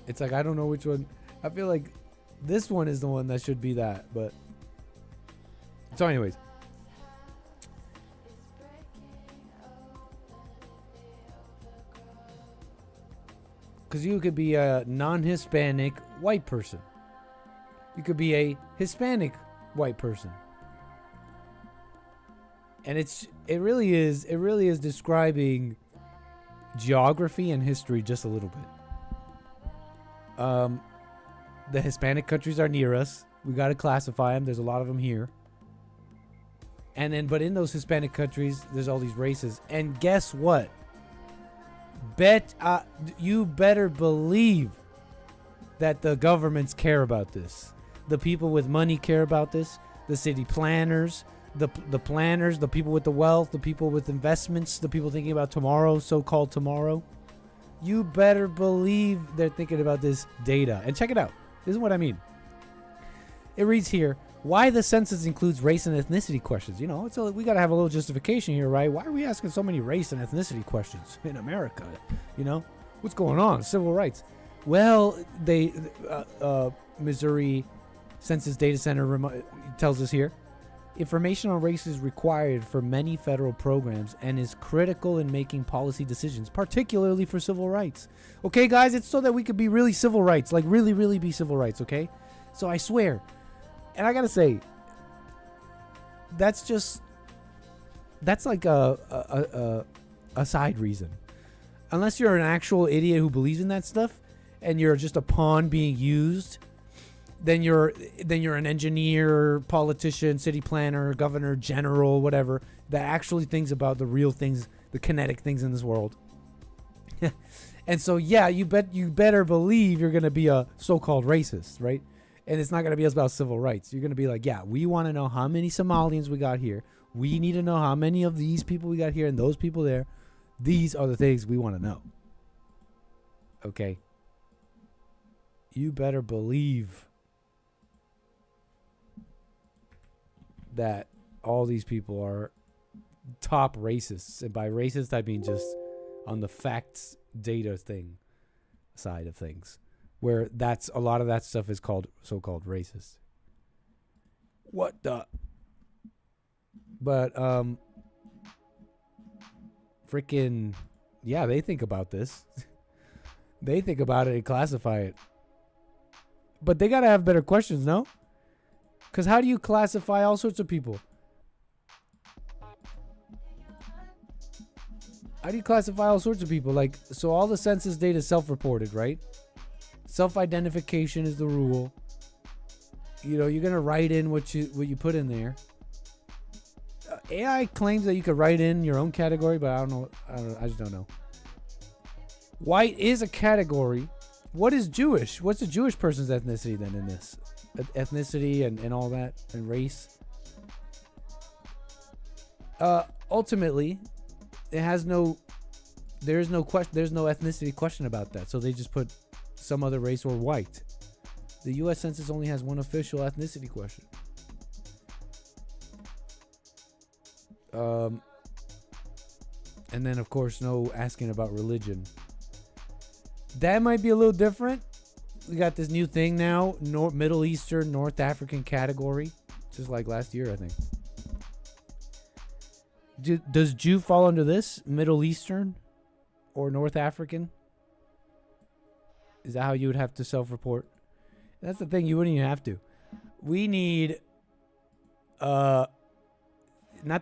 It's like, I don't know which one. I feel like this one is the one that should be that, but... So anyways. Because you could be a non-Hispanic white person. You could be a Hispanic white person. And it really is describing geography and history just a little bit. The Hispanic countries are near us. We got to classify them. There's a lot of them here. And then, but in those Hispanic countries, there's all these races. And guess what? You better believe that the governments care about this. The people with money care about this. The city planners, the planners, the people with the wealth, the people with investments, the people thinking about tomorrow, so-called tomorrow. You better believe they're thinking about this data. And check it out. This is what I mean. It reads here, why the census includes race and ethnicity questions. You know, we got to have a little justification here, right? Why are we asking so many race and ethnicity questions in America? You know, what's going on? Civil rights. Well, Missouri Census Data Center tells us here, information on race is required for many federal programs and is critical in making policy decisions, particularly for civil rights. Okay, guys, it's so that we could be really civil rights, like really, really be civil rights, okay? So I swear, and I gotta say, that's like a side reason. Unless you're an actual idiot who believes in that stuff, and you're just a pawn being used, then you're an engineer, politician, city planner, governor, general, whatever, that actually thinks about the real things, the kinetic things in this world. And so, yeah, you better believe you're gonna be a so-called racist, right? And it's not going to be about civil rights. You're going to be like, yeah, we want to know how many Somalians we got here. We need to know how many of these people we got here and those people there. These are the things we want to know. Okay? You better believe that all these people are top racists. And by racist, I mean just on the facts, data thing side of things. Where a lot of that stuff is called so-called racist. What the? But freaking yeah, they think about this. They think about it and classify it. But they gotta have better questions, no? Because how do you classify all sorts of people? How do you classify all sorts of people? Like, so all the census data is self-reported, right? Self-identification is the rule. You know, you're gonna write in what you put in there. AI claims that you could write in your own category, but I don't know. I just don't know. White is a category. What is Jewish? What's a Jewish person's ethnicity then in this? Ethnicity and all that and race. Ultimately, there's no ethnicity question about that. So they just put some other race or white. The U.S. Census only has one official ethnicity question. And then, of course, no asking about religion. That might be a little different. We got this new thing now, Middle Eastern, North African category. Just like last year, I think. Does Jew fall under this? Middle Eastern or North African? Is that how you would have to self-report? That's the thing, you wouldn't even have to. We need not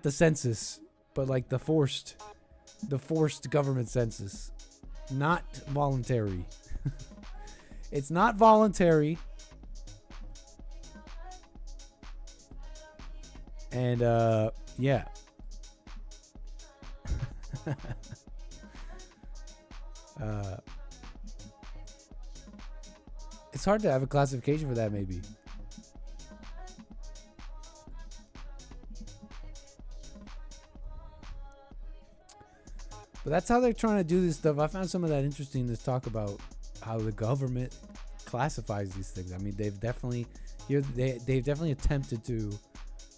the census, but like the forced government census. Not voluntary. It's not voluntary. And yeah. It's hard to have a classification for that, maybe. But that's how they're trying to do this stuff. I found some of that interesting, this talk about how the government classifies these things. I mean, they've definitely attempted to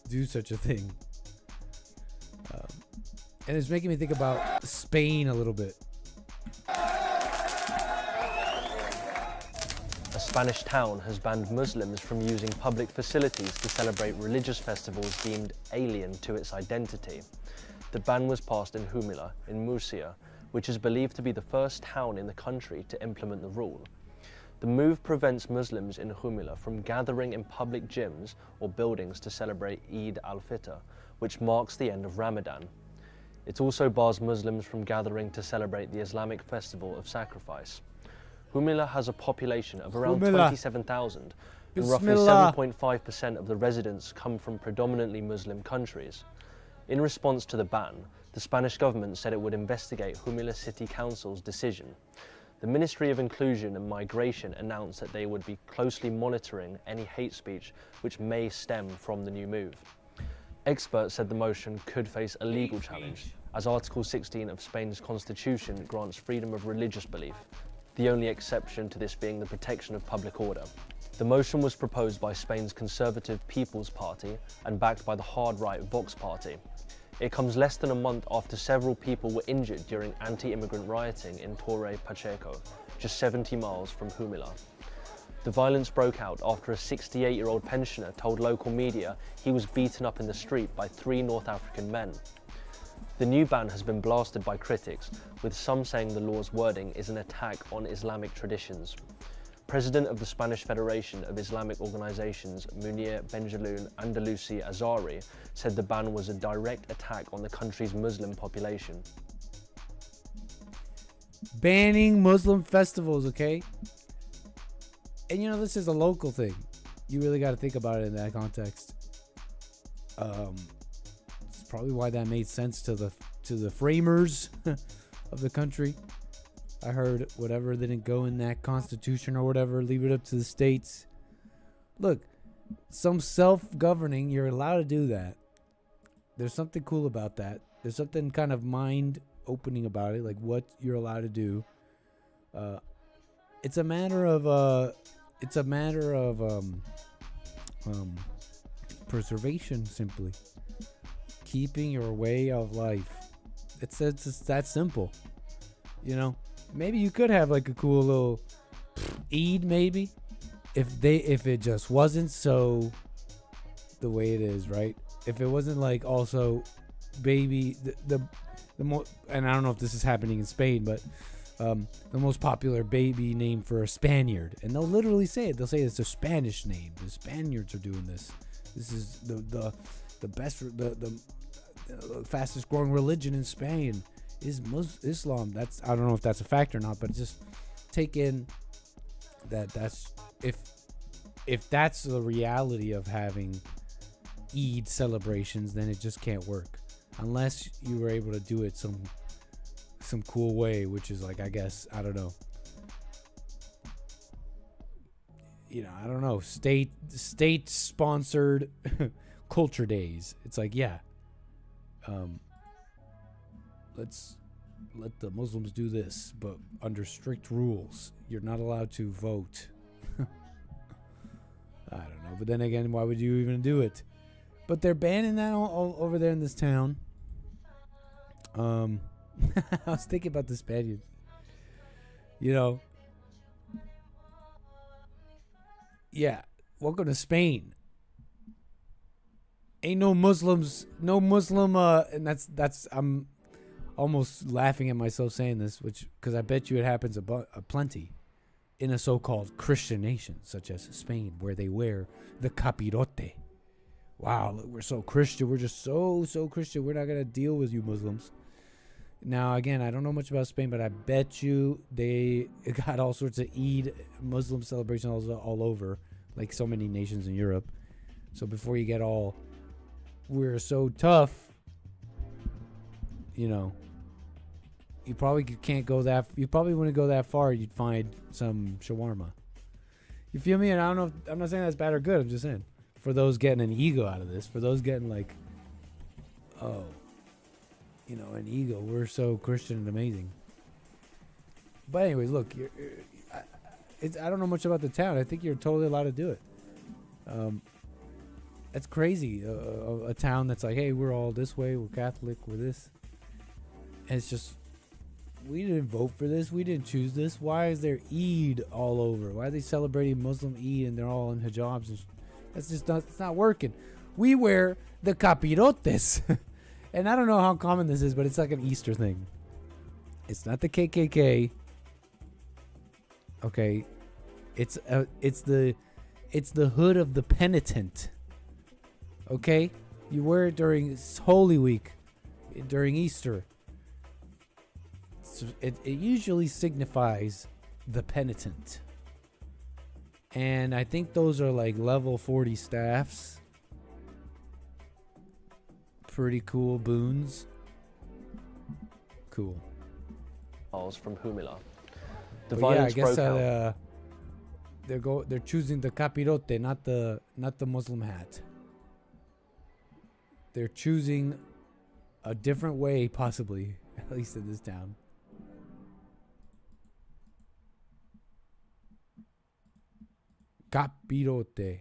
do such a thing. And it's making me think about Spain a little bit. A Spanish town has banned Muslims from using public facilities to celebrate religious festivals deemed alien to its identity. The ban was passed in Humila, in Murcia, which is believed to be the first town in the country to implement the rule. The move prevents Muslims in Humila from gathering in public gyms or buildings to celebrate Eid al-Fitr, which marks the end of Ramadan. It also bars Muslims from gathering to celebrate the Islamic festival of sacrifice. Humila has a population of around 27,000, and roughly 7.5% of the residents come from predominantly Muslim countries. In response to the ban, the Spanish government said it would investigate Humila City Council's decision. The Ministry of Inclusion and Migration announced that they would be closely monitoring any hate speech which may stem from the new move. Experts said the motion could face a legal challenge, as Article 16 of Spain's constitution grants freedom of religious belief, the only exception to this being the protection of public order. The motion was proposed by Spain's Conservative People's Party and backed by the hard-right Vox Party. It comes less than a month after several people were injured during anti-immigrant rioting in Torre Pacheco, just 70 miles from Humila. The violence broke out after a 68-year-old pensioner told local media he was beaten up in the street by 3 North African men. The new ban has been blasted by critics, with some saying the law's wording is an attack on Islamic traditions. President of the Spanish Federation of Islamic Organizations, Munir Benjeloun Andalusi Azari, said the ban was a direct attack on the country's Muslim population. Banning Muslim festivals, okay? And you know, this is a local thing. You really got to think about it in that context. It's probably why that made sense to the framers of the country. I heard whatever didn't go in that constitution or whatever, leave it up to the states. Look, some self-governing, you're allowed to do that. There's something cool about that. There's something kind of mind-opening about it, like what you're allowed to do. It's a matter of preservation, simply. Keeping your way of life. It's that simple. You know, maybe you could have like a cool little Eid, maybe, if it just wasn't so the way it is, right? If it wasn't like also baby the most, and I don't know if this is happening in Spain, but the most popular baby name for a Spaniard, and they'll literally say it. They'll say it's a Spanish name. The Spaniards are doing this. This is the best, the fastest growing religion in Spain is Islam. That's, I don't know if that's a fact or not, but just take in that's if that's the reality of having Eid celebrations, then it just can't work unless you were able to do it some cool way, which is like, I guess, I don't know, you know, I don't know, state sponsored culture days. It's like, yeah, let's let the Muslims do this, but under strict rules. You're not allowed to vote. I don't know, but then again, why would you even do it? But they're banning that all over there in this town. I was thinking about the Spaniards. You know, yeah, welcome to Spain. Ain't no Muslims, no Muslim, and that's I'm almost laughing at myself saying this, which, because I bet you it happens a plenty in a so-called Christian nation such as Spain, where they wear the capirote. Wow, look, we're so Christian. We're just so Christian. We're not gonna deal with you Muslims. Now, again, I don't know much about Spain, but I bet you they got all sorts of Eid Muslim celebrations all over, like so many nations in Europe. So before you get all, we're so tough, you know, you probably can't go that, you probably wouldn't go that far. You'd find some shawarma. You feel me? And I don't know, I'm not saying that's bad or good. I'm just saying, for those getting an ego out of this, for those getting like, oh, you know, an ego, we're so Christian and amazing. But anyways, look, I don't know much about the town. I think you're totally allowed to do it. That's crazy. A town that's like, hey, we're all this way. We're Catholic. We're this. And it's just, we didn't vote for this. We didn't choose this. Why is there Eid all over? Why are they celebrating Muslim Eid and they're all in hijabs? And that's just not, it's not working. We wear the capirotes. And I don't know how common this is, but it's like an Easter thing. It's not the KKK. Okay, it's the hood of the penitent. Okay, you wear it during Holy Week, during Easter. It usually signifies the penitent. And I think those are like level 40 staffs. Pretty cool boons. Cool. From Humila. The But yeah, I violence guess broke out. they're choosing the capirote, not the Muslim hat. They're choosing a different way, possibly, at least in this town. Capirote.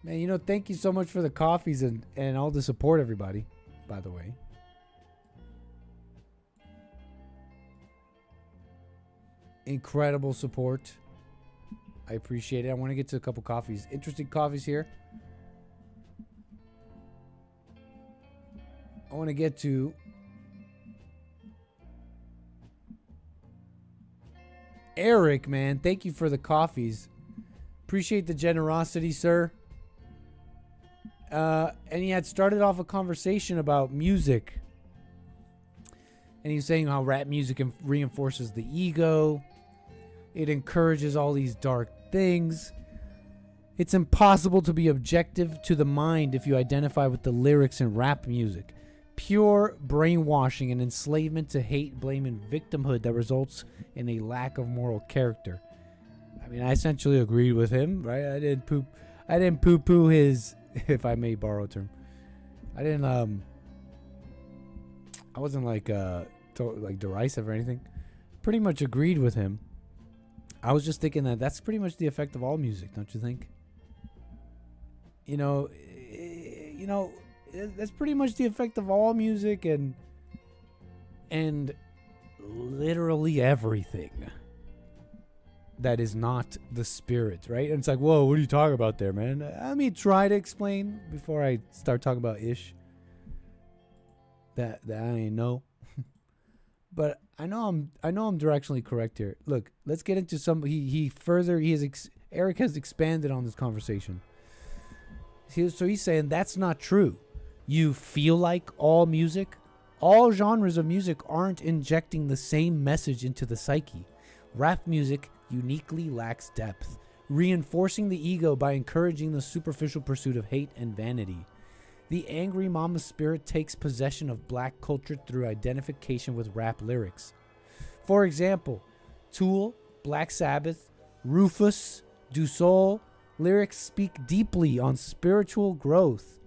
Man, thank you so much for the coffees and all the support, everybody, by the way. Incredible support. I appreciate it. I want to get to a couple coffees. Interesting coffees here. I want to get to Eric, man. Thank you for the coffees. Appreciate the generosity, sir. And he had started off a conversation about music. And he was saying how rap music reinforces the ego. It encourages all these dark things. It's impossible to be objective to the mind if you identify with the lyrics in rap music. Pure brainwashing and enslavement to hate, blame, and victimhood that results in a lack of moral character. I mean, I essentially agreed with him, right? I didn't poo-poo his, if I may borrow a term. I wasn't like derisive or anything. Pretty much agreed with him. I was just thinking that's pretty much the effect of all music, don't you think? That's pretty much the effect of all music and literally everything that is not the spirit, right? And it's like, whoa, what are you talking about there, man? Let me try to explain before I start talking about ish that I ain't know. But I know I'm directionally correct here. Look, let's get into some. Eric has expanded on this conversation. So he's saying that's not true. You feel like all genres of music aren't injecting the same message into the psyche. Rap music uniquely lacks depth, reinforcing the ego by encouraging the superficial pursuit of hate and vanity. The angry mama spirit takes possession of black culture through identification with rap lyrics. For example, Tool, Black Sabbath, Rufus, Du Sol lyrics speak deeply on spiritual growth.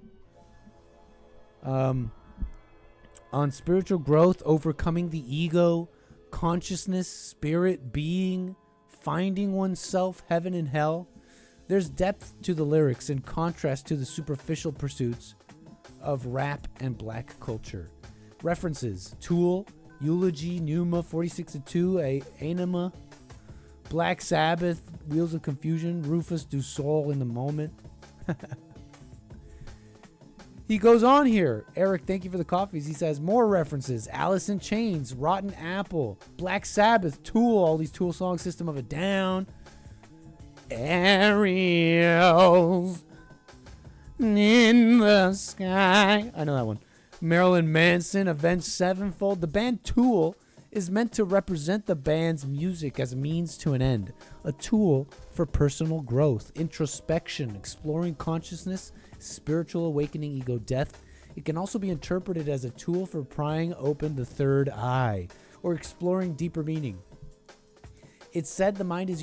Overcoming the ego, consciousness, spirit, being, finding oneself, heaven and hell. There's depth to the lyrics in contrast to the superficial pursuits of rap and black culture. References: Tool, Eulogy, Pneuma, 46-2, Anima, Black Sabbath, Wheels of Confusion, Rufus, Du Sol, In the Moment. He goes on here. Eric, thank you for the coffees. He says more references: Alice in Chains, Rotten Apple, Black Sabbath, Tool, all these Tool songs, System of a Down, Aerials in the Sky. I know that one. Marilyn Manson, Avenged Sevenfold. The band Tool is meant to represent the band's music as a means to an end, a tool for personal growth, introspection, exploring consciousness, spiritual awakening, ego death. It can also be interpreted as a tool for prying open the third eye or exploring deeper meaning. It's said the mind is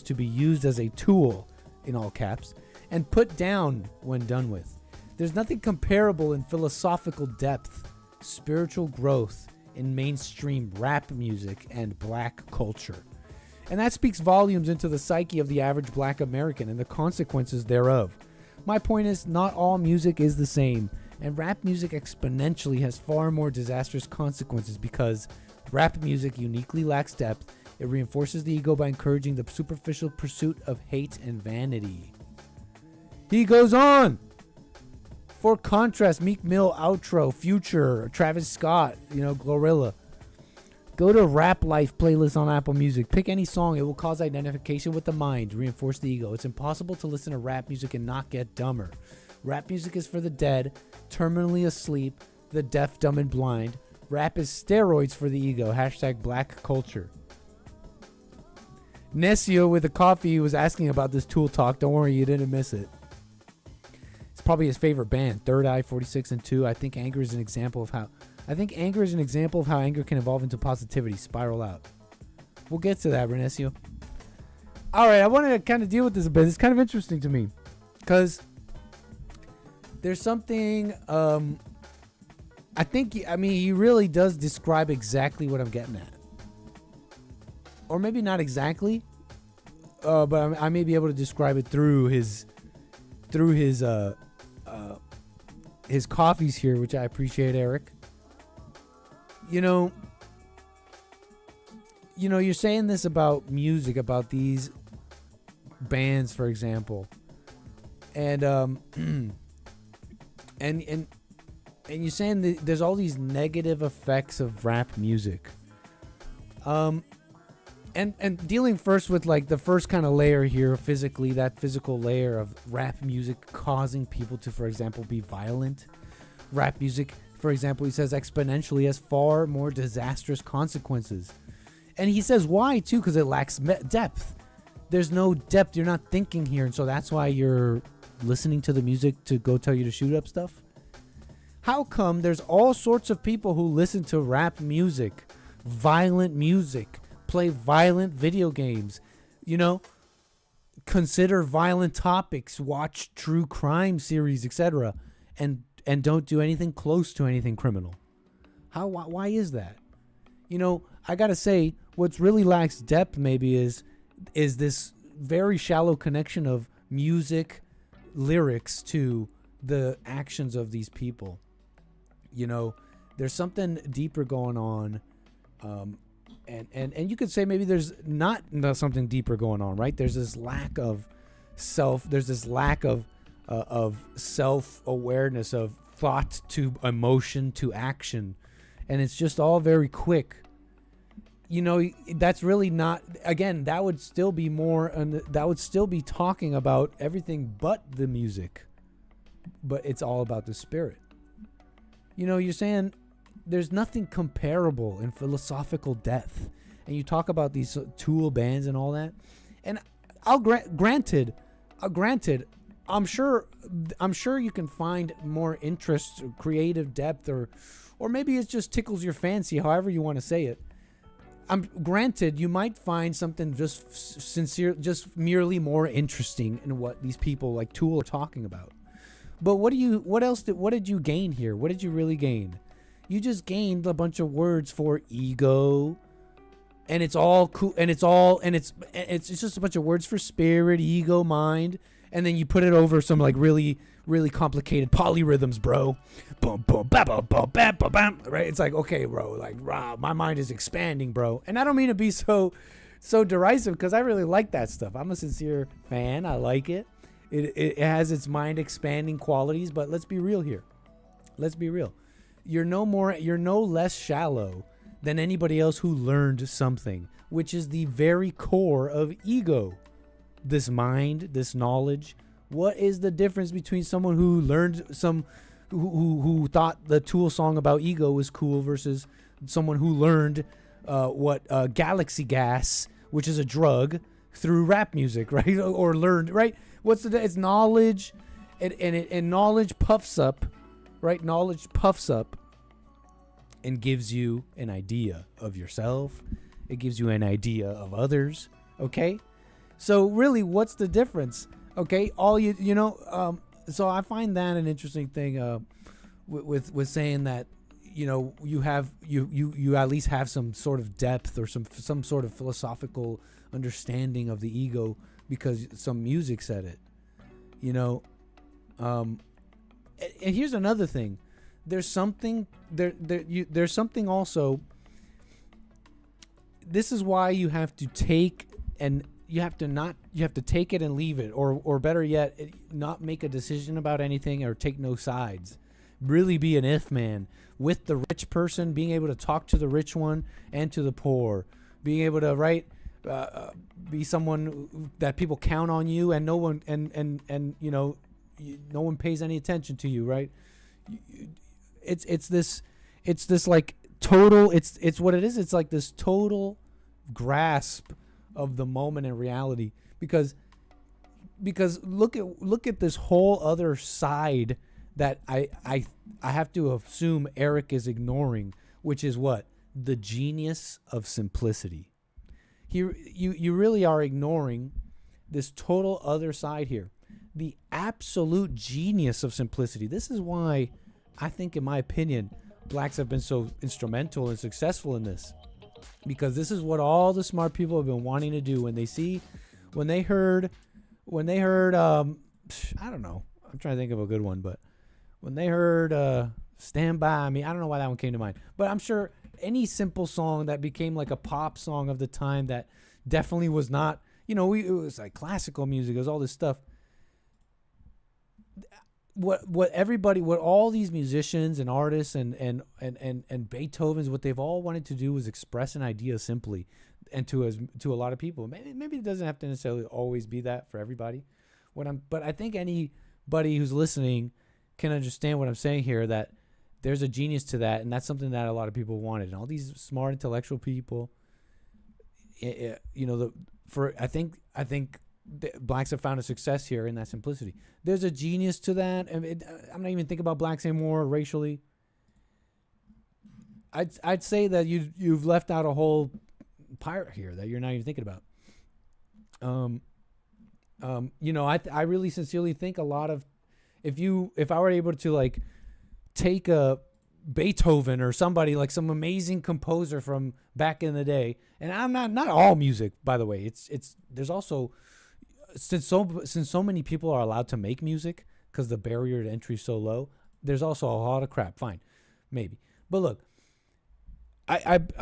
to be used as a tool, in all caps, and put down when done with. There's nothing comparable in philosophical depth, spiritual growth in mainstream rap music and black culture. And that speaks volumes into the psyche of the average black American and the consequences thereof. My point is, not all music is the same, And rap music exponentially has far more disastrous consequences because rap music uniquely lacks depth. It reinforces the ego by encouraging the superficial pursuit of hate and vanity. He goes on. For contrast, Meek Mill outro, Future, Travis Scott, Glorilla. Go to Rap Life playlist on Apple Music. Pick any song. It will cause identification with the mind, reinforce the ego. It's impossible to listen to rap music and not get dumber. Rap music is for the dead, terminally asleep, the deaf, dumb, and blind. Rap is steroids for the ego. Hashtag black culture. Nesio with the coffee was asking about this Tool talk. Don't worry, you didn't miss it. It's probably his favorite band. Third Eye, 46 and 2. I think anger is an example of how anger can evolve into positivity, spiral out. We'll get to that, Renesio. All right, I wanted to kind of deal with this a bit. It's kind of interesting to me because there's something. He really does describe exactly what I'm getting at, or maybe not exactly, but I may be able to describe it through his coffees here, which I appreciate, Eric. You're saying this about music, about these bands, for example, and you're saying that there's all these negative effects of rap music. And dealing first with like the first kind of layer here, physically, that physical layer of rap music causing people to, for example, be violent. Rap music, for example, he says exponentially has far more disastrous consequences. And he says why too, because it lacks depth. There's no depth. You're not thinking here. And so that's why you're listening to the music to go tell you to shoot up stuff. How come there's all sorts of people who listen to rap music, violent music, play violent video games, consider violent topics, watch true crime series, etc., and don't do anything close to anything criminal? Why is that? I gotta say, what's really lacks depth maybe is this very shallow connection of music, lyrics to the actions of these people. There's something deeper going on, and you could say maybe there's not something deeper going on, right? There's this lack of self. There's this lack of self-awareness, of thought to emotion to action, and it's just all very quick. That's really not. Again, that would still be more, and that would still be talking about everything but the music, but it's all about the spirit. You're saying there's nothing comparable in philosophical depth, and you talk about these Tool bands and all that, and I'll granted, I'm sure you can find more interest, or creative depth, or maybe it just tickles your fancy, however you want to say it. Granted, you might find something just sincere, just merely more interesting in what these people like Tool are talking about. But what did you gain here? What did you really gain? You just gained a bunch of words for ego, and it's all cool, and it's just a bunch of words for spirit, ego, mind, and then you put it over some like really, really complicated polyrhythms, bro. Boom, boom, ba, ba, ba, ba, ba, bam. Right? It's like, okay, bro, like, wow, my mind is expanding, bro. And I don't mean to be so derisive, because I really like that stuff. I'm a sincere fan. I like it. It has its mind expanding qualities, but let's be real here. Let's be real. You're no less shallow than anybody else who learned something, which is the very core of ego. This mind, this knowledge. What is the difference between someone who learned who thought the Tool song about ego was cool versus someone who learned what galaxy gas, which is a drug, through rap music, right? Or learned, right? It's knowledge, and knowledge puffs up, right? Knowledge puffs up and gives you an idea of yourself. It gives you an idea of others, okay? So really, what's the difference? Okay, so I find that an interesting thing with saying that, you at least have some sort of depth or some sort of philosophical understanding of the ego because some music said it, and here's another thing. There's something there's something also. This is why you have to take and you have to take it and leave it, or better yet, not make a decision about anything or take no sides. Really be an if man with the rich person, being able to talk to the rich one and to the poor, being able to be someone that people count on you, and no one no one pays any attention to you, right? It's this like total. It's what it is. It's like this total grasp of the moment and reality, because look at this whole other side that I have to assume Eric is ignoring, which is what? The genius of simplicity. You really are ignoring this total other side here. The absolute genius of simplicity. This is why I think, in my opinion, blacks have been so instrumental and successful in this. Because this is what all the smart people have been wanting to do when they heard, I don't know, I'm trying to think of a good one, but when they heard Stand By Me, I don't know why that one came to mind, but I'm sure any simple song that became like a pop song of the time that definitely was not, it was like classical music, it was all this stuff. What all these musicians and artists and Beethoven's, what they've all wanted to do was express an idea simply, and to a lot of people. Maybe it doesn't have to necessarily always be that for everybody. But I think anybody who's listening can understand what I'm saying here, that there's a genius to that, and that's something that a lot of people wanted. And all these smart intellectual people, I think blacks have found a success here in that simplicity. There's a genius to that. I'm not even thinking about blacks anymore racially. I'd say that you've left out a whole part here that you're not even thinking about. I really sincerely think a lot of, if I were able to like take a Beethoven or somebody like some amazing composer from back in the day, and I'm not all music, by the way. There's also, since so many people are allowed to make music because the barrier to entry is so low, there's also a lot of crap. Fine, maybe, but look,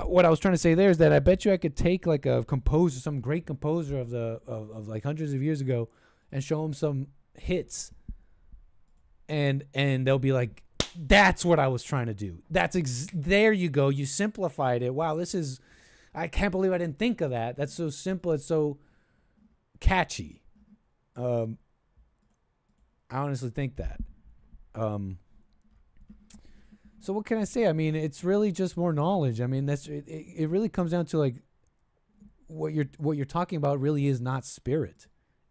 what I was trying to say there is that I bet you I could take like a composer, some great composer of like hundreds of years ago, and show them some hits, and they'll be like, that's what I was trying to do. There you go. You simplified it. Wow, I can't believe I didn't think of that. That's so simple. It's so catchy. I honestly think that. So what can I say? I mean, it's really just more knowledge. I mean, it really comes down to like what you're talking about really is not spirit.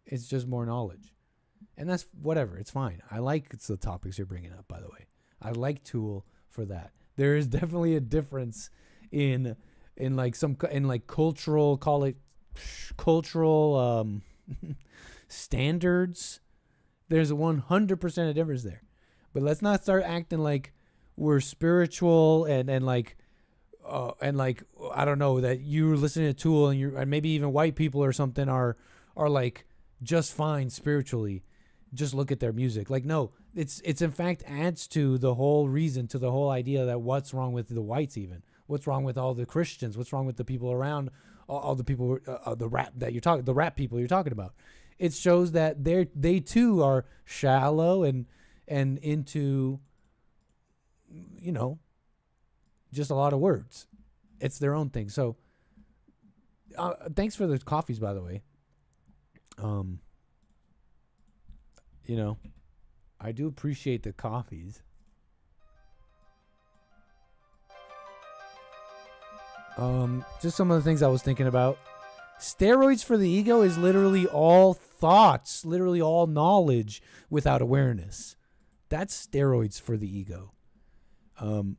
It's just more knowledge. And that's whatever. It's fine. I like the topics you're bringing up, by the way. I like Tool for that. There is definitely a difference in cultural, call it cultural standards. There's a 100% of difference there. But let's not start acting like we're spiritual and I don't know, that you're listening to Tool and maybe even white people or something are like just fine spiritually. Just look at their music. Like, no, it's in fact adds to the whole reason, to the whole idea that what's wrong with the whites, even what's wrong with all the Christians, what's wrong with the people around, all the people, the rap people you're talking about. It shows that they too are shallow and into, just a lot of words. It's their own thing. So, thanks for the coffees, by the way. I do appreciate the coffees. Just some of the things I was thinking about. Steroids for the ego is literally all thoughts, literally all knowledge without awareness. That's steroids for the ego. And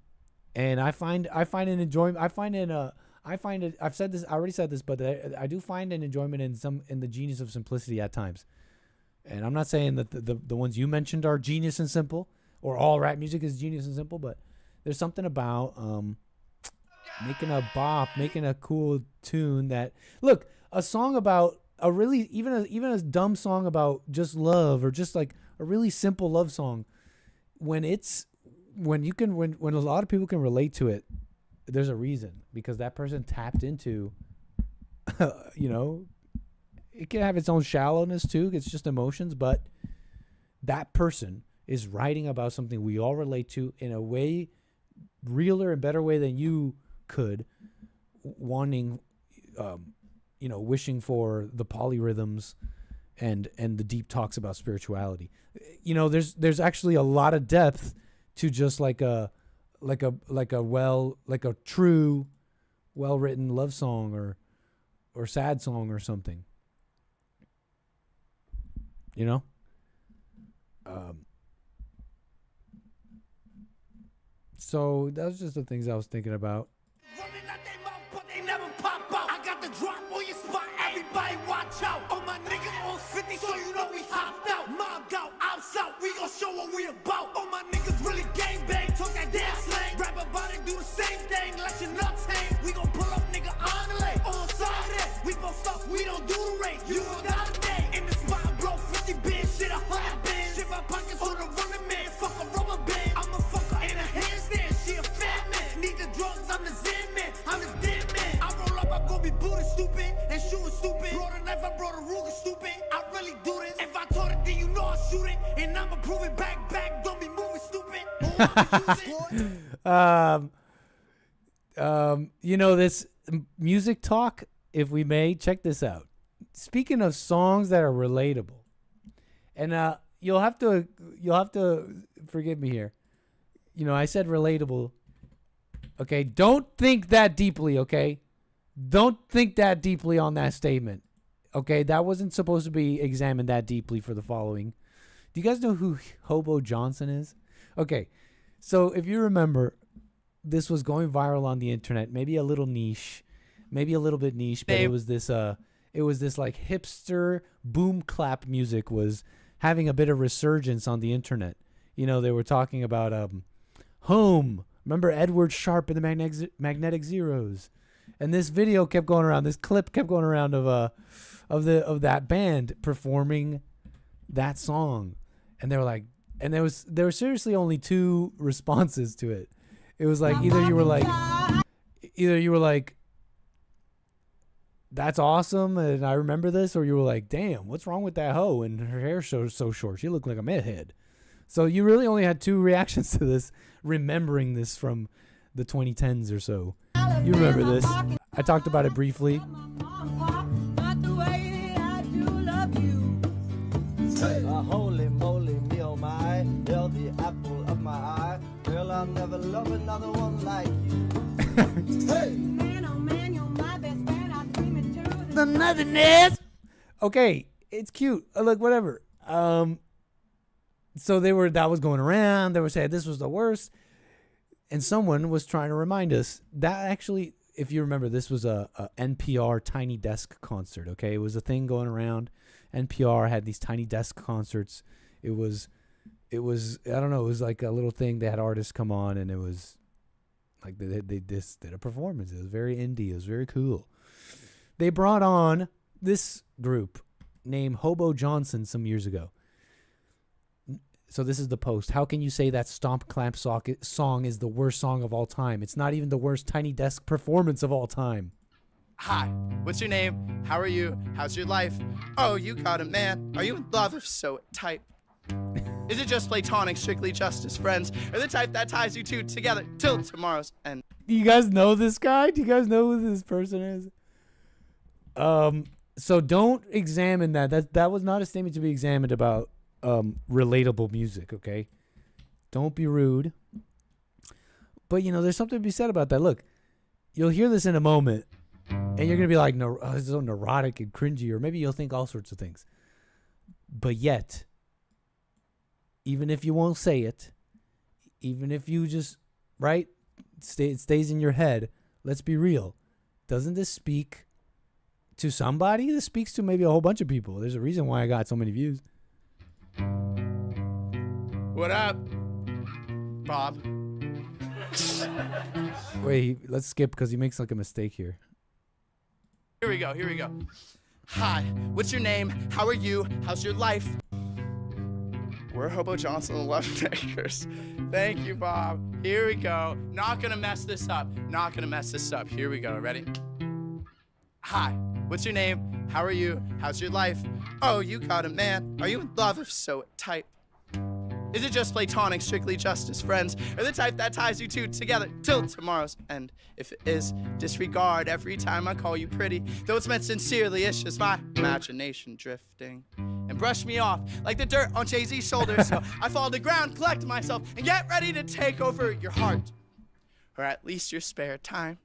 I find an enjoyment. I've said this, I already said this, but I do find an enjoyment in the genius of simplicity at times. And I'm not saying that the ones you mentioned are genius and simple, or all rap music is genius and simple, but there's something about making a bop, making a cool tune that, look, a song about a really, even a dumb song about just love, or just like a really simple love song, when a lot of people can relate to it, there's a reason, because that person tapped into, it can have its own shallowness too. It's just emotions, but that person is writing about something we all relate to in a way, realer and better way than you could, wanting, wishing for the polyrhythms and the deep talks about spirituality. There's actually a lot of depth to just like a true, well-written love song or sad song or something. So that was just the things I was thinking about. Running out they mouth, but they never pop out. I got the drop on your spot, everybody watch out. All my niggas on 50, so you know we hopped out. Mobbed out, outside, we gon' show what we about. All my niggas really gang bang, talk that damn slang. Rap about it, do the same thing, let your nuts hang. We gon' pull up, nigga, on the lane. On side of that, we gon' stop, we don't do the race. You don't got a day, in the spot, blow 50 bins, shit 100 bins. Shit my pockets on the running man, fuck a rubber band. I'm a fucker in a handstand, she a fat man. Need the drugs, I'm the Zen man, I'm the dead man. I roll up, I'm gonna be booty stupid and shooting stupid. Brought a knife, I brought a Ruger stupid. I really do this. If I taught it, then you know I shoot it. And I'ma prove it back, don't be moving stupid. This music talk, if we may, check this out. Speaking of songs that are relatable, and you'll have to forgive me here. I said relatable. Okay, don't think that deeply, okay? Don't think that deeply on that statement. Okay, that wasn't supposed to be examined that deeply for the following. Do you guys know who Hobo Johnson is? Okay, so if you remember, this was going viral on the internet, maybe a little niche, maybe a little bit niche, but it was this like hipster boom clap music was having a bit of resurgence on the internet. They were talking about Home. Remember Edward Sharp and the Magnetic Zeros? And this video kept going around. This clip kept going around of that band performing that song, and they were like, and there were seriously only two responses to it. It was like either you were like, that's awesome and I remember this, or you were like, damn, what's wrong with that hoe and her hair's so short, she looked like a meathead. So you really only had two reactions to this, remembering this from the 2010s or so. You remember this. I talked about it briefly. Holy moly, me oh my, you're the apple of my eye. Girl, I'll never love another one like you. Hey! Man, oh man, you're my best friend. I'm screaming to the nothingness. Okay, it's cute. Look, whatever. So that was going around. They were saying this was the worst. And someone was trying to remind us that actually, if you remember, this was a NPR Tiny Desk concert, okay? It was a thing going around. NPR had these Tiny Desk concerts. It was I don't know, it was like a little thing. They had artists come on, and it was like they just did a performance. It was very indie. It was very cool. They brought on this group named Hobo Johnson some years ago. So this is the post. How can you say that Stomp Clamp song is the worst song of all time? It's not even the worst Tiny Desk performance of all time. Hi, what's your name? How are you? How's your life? Oh, you got a man. Are you in love? If so, type. Is it just platonic, strictly just as friends? Or the type that ties you two together till tomorrow's end? Do you guys know this guy? Do you guys know who this person is? So don't examine that. That was not a statement to be examined about relatable music, okay? Don't be rude. But, there's something to be said about that. Look, you'll hear this in a moment, and you're going to be like, no, this is so neurotic and cringy, or maybe you'll think all sorts of things. But yet, even if you won't say it, even if you just, right, it stays in your head, let's be real. Doesn't this speak to somebody? This speaks to maybe a whole bunch of people. There's a reason why I got so many views. What up, Bob? Wait, let's skip because he makes like a mistake here. Here we go. Hi, what's your name? How are you? How's your life? We're Hobo Johnson and Love Makers. Thank you, Bob. Here we go. Not gonna mess this up. Not gonna mess this up. Here we go. Ready? Hi, what's your name? How are you? How's your life? Oh, you got a man. Are you in love? If so, type. Is it just platonic, strictly just as friends? Or the type that ties you two together till tomorrow's end? If it is, disregard every time I call you pretty. Though it's meant sincerely, it's just my imagination drifting. And brush me off like the dirt on Jay-Z's shoulders. So I fall to the ground, collect myself, and get ready to take over your heart. Or at least your spare time.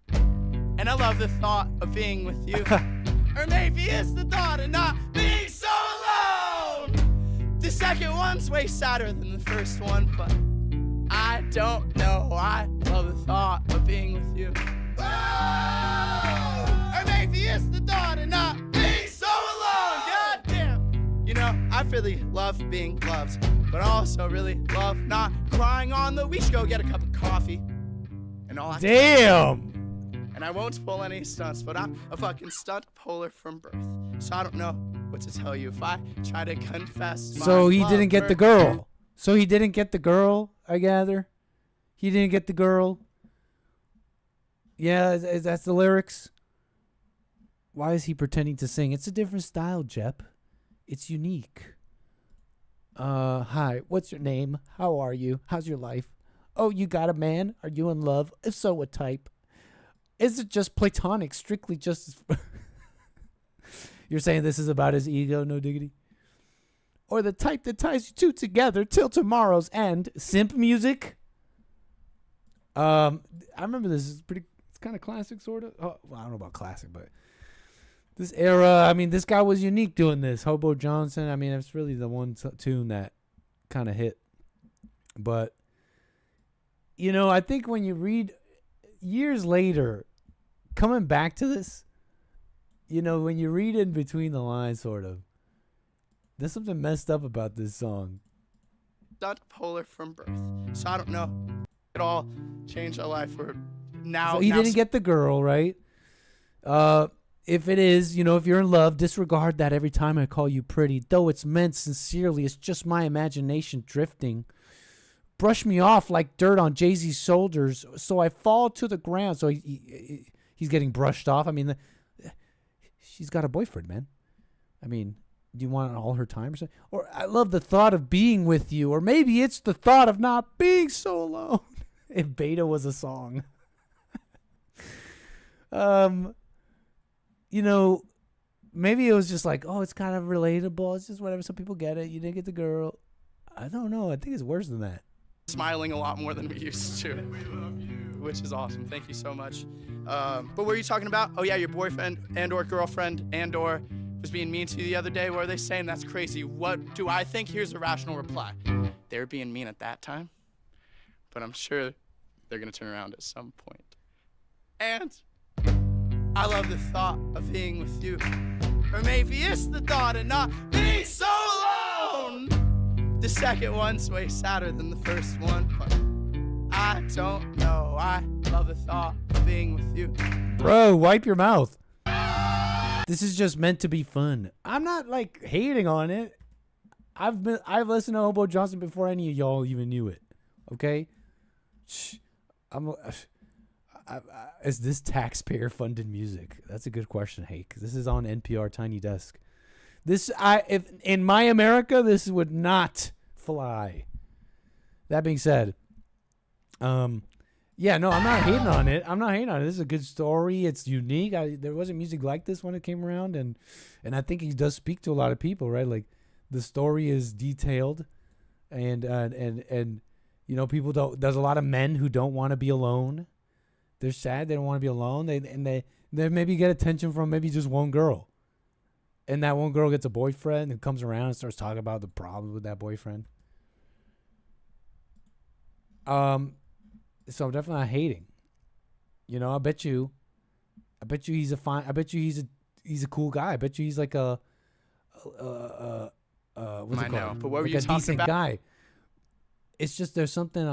And I love the thought of being with you. Or maybe it's the thought of not being so alone. The second one's way sadder than the first one, but I don't know. I love the thought of being with you. Oh! Or maybe it's the thought of not being so alone. God damn. You know, I really love being loved, but I also really love not crying on the. We should go get a cup of coffee. And all I Damn. And I won't pull any stunts, but I'm a fucking stunt puller from birth. So I don't know what to tell you if I try to confess my So he love didn't get for the girl. So he didn't get the girl, I gather. He didn't get the girl. Yeah, that's the lyrics. Why is he pretending to sing? It's a different style, Jep. It's unique. Hi, what's your name? How are you? How's your life? Oh, you got a man? Are you in love? If so, what type? Is it just platonic, strictly just as... You're saying this is about his ego, no diggity? Or the type that ties you two together till tomorrow's end? Simp music? I remember this is pretty... It's kind of classic, sort of. Oh, well, I don't know about classic, but... This era, I mean, this guy was unique doing this. Hobo Johnson, I mean, it's really the one tune that kind of hit. But, you know, I think when you read... Years later, coming back to this, you know, when you read in between the lines, sort of, there's something messed up about this song. Stunt puller from birth. So I don't know. It all changed our life. We're now. So he didn't get the girl, right? If it is, you know, if you're in love, disregard that every time I call you pretty. Though it's meant sincerely, it's just my imagination drifting. Brush me off like dirt on Jay-Z's shoulders, so I fall to the ground. So he's getting brushed off. I mean, she's got a boyfriend, man. I mean, do you want all her time or something? Or I love the thought of being with you. Or maybe it's the thought of not being so alone. If Beta was a song. You know, maybe it was just like, oh, it's kind of relatable. It's just whatever. Some people get it. You didn't get the girl. I don't know. I think it's worse than that. Smiling a lot more than we used to, which is awesome. Thank you so much. But what were you talking about? Oh yeah, your boyfriend and or girlfriend and or was being mean to you the other day. What are they saying? That's crazy. What do I think? Here's a rational reply. They were being mean at that time, but I'm sure they're gonna turn around at some point. And I love the thought of being with you, or maybe it's the thought of not being so alone. The second one's way sadder than the first one, but I don't know. I love the thought of being with you. Bro, wipe your mouth. This is just meant to be fun. I'm not like hating on it. I've listened to Hobo Johnson before any of y'all even knew it. Okay? Is this taxpayer funded music? That's a good question, Hake. This is on NPR Tiny Desk. If in my America, this would not fly. That being said, yeah, no, I'm not hating on it. This is a good story. It's unique. There wasn't music like this when it came around, and I think he does speak to a lot of people, right? Like the story is detailed, and you know, people don't. There's a lot of men who don't want to be alone. They're sad. They don't want to be alone. They maybe get attention from maybe just one girl. And that one girl gets a boyfriend and comes around and starts talking about the problems with that boyfriend. So I'm definitely not hating. You know, I bet you he's a cool guy. I bet you he's like what's it called? But what were like you a talking decent about? guy. It's just there's something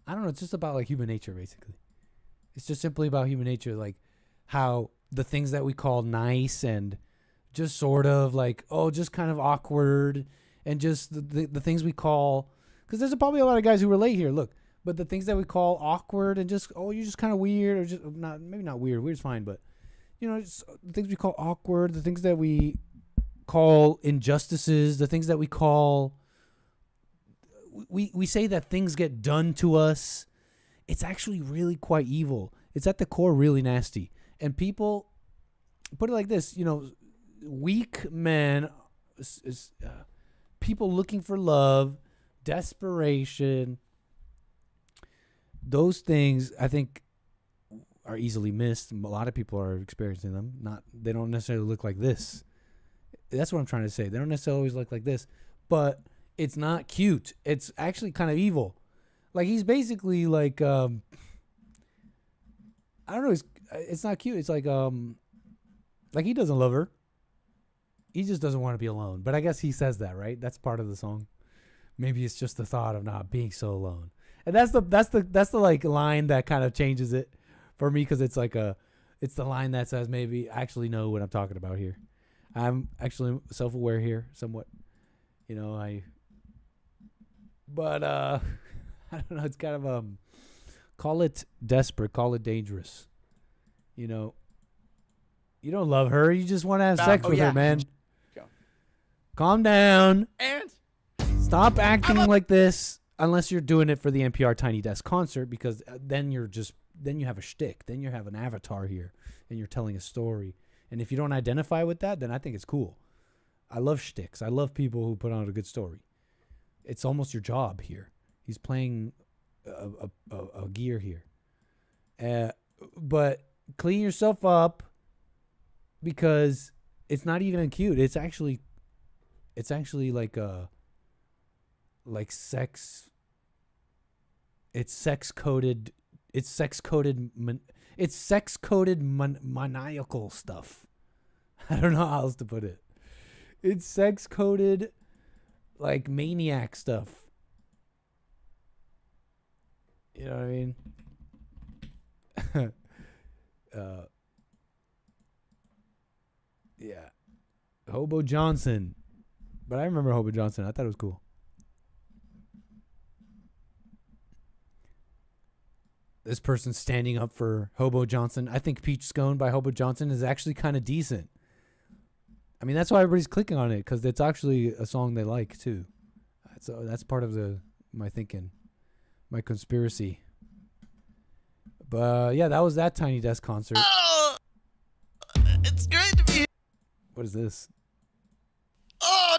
I don't know, it's just about like human nature basically. It's just simply about human nature, like how the things that we call nice and just sort of like, oh, just kind of awkward, and just the things we call, because there's probably a lot of guys who relate here. Look, but the things that we call awkward and just, oh, you're just kind of weird, or just not, maybe not weird. Weird's fine, but you know, just the things we call awkward, the things that we call injustices, the things that we call, we say that things get done to us. It's actually really quite evil. It's at the core really nasty. And people put it like this, you know, weak men, people looking for love, desperation, those things I think are easily missed. A lot of people are experiencing them. They don't necessarily look like this. That's what I'm trying to say. They don't necessarily always look like this, but it's not cute. It's actually kind of evil. Like, he's basically like, I don't know. It's not cute. It's like he doesn't love her. He just doesn't want to be alone. But I guess he says that, right? That's part of the song. Maybe it's just the thought of not being so alone. And that's the like line that kind of changes it for me, because it's like it's the line that says, maybe I actually know what I'm talking about here. I'm actually self-aware here somewhat. You know, but I don't know, it's kind of call it desperate, call it dangerous. You know, you don't love her, you just want to have sex with her, man. Go. Calm down. And stop acting like this unless you're doing it for the NPR Tiny Desk concert, because then you have a shtick, then you have an avatar here and you're telling a story. And if you don't identify with that, then I think it's cool. I love shticks. I love people who put on a good story. It's almost your job here. He's playing a gear here. But clean yourself up, because it's not even cute. It's actually like sex. It's sex coded. It's sex coded. It's sex coded maniacal stuff. I don't know how else to put it. It's sex coded, like, maniac stuff. You know what I mean? Yeah. Hobo Johnson. But I remember Hobo Johnson. I thought it was cool. This person's standing up for Hobo Johnson. I think Peach Scone by Hobo Johnson is actually kind of decent. I mean, that's why everybody's clicking on it, because it's actually a song they like too. So that's part of my thinking, my conspiracy. But yeah, that was that Tiny Desk concert. Oh, it's great to be here. What is this? Oh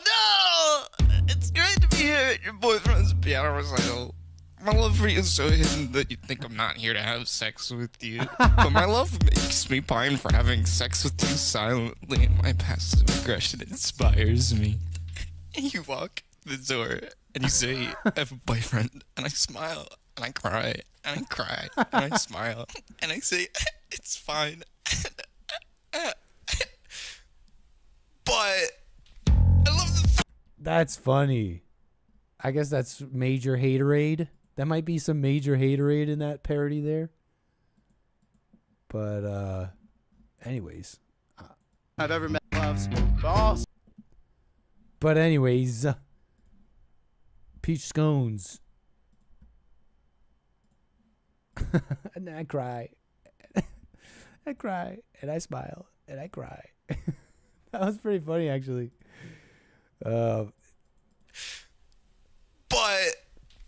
no! It's great to be here at your boyfriend's piano recital. My love for you is so hidden that you'd think I'm not here to have sex with you. But my love makes me pine for having sex with you silently, and my passive aggression inspires me. And you walk the door, and you say, I have a boyfriend, and I smile, and I cry, and I cry, and I smile, and I say, it's fine. But I love the That's funny. I guess that's major haterade. That might be some major haterade in that parody there. But anyways. I've ever met loves. False. But anyways, Peach Scones. And I cry. I cry. And I smile. And I cry. That was pretty funny, actually. But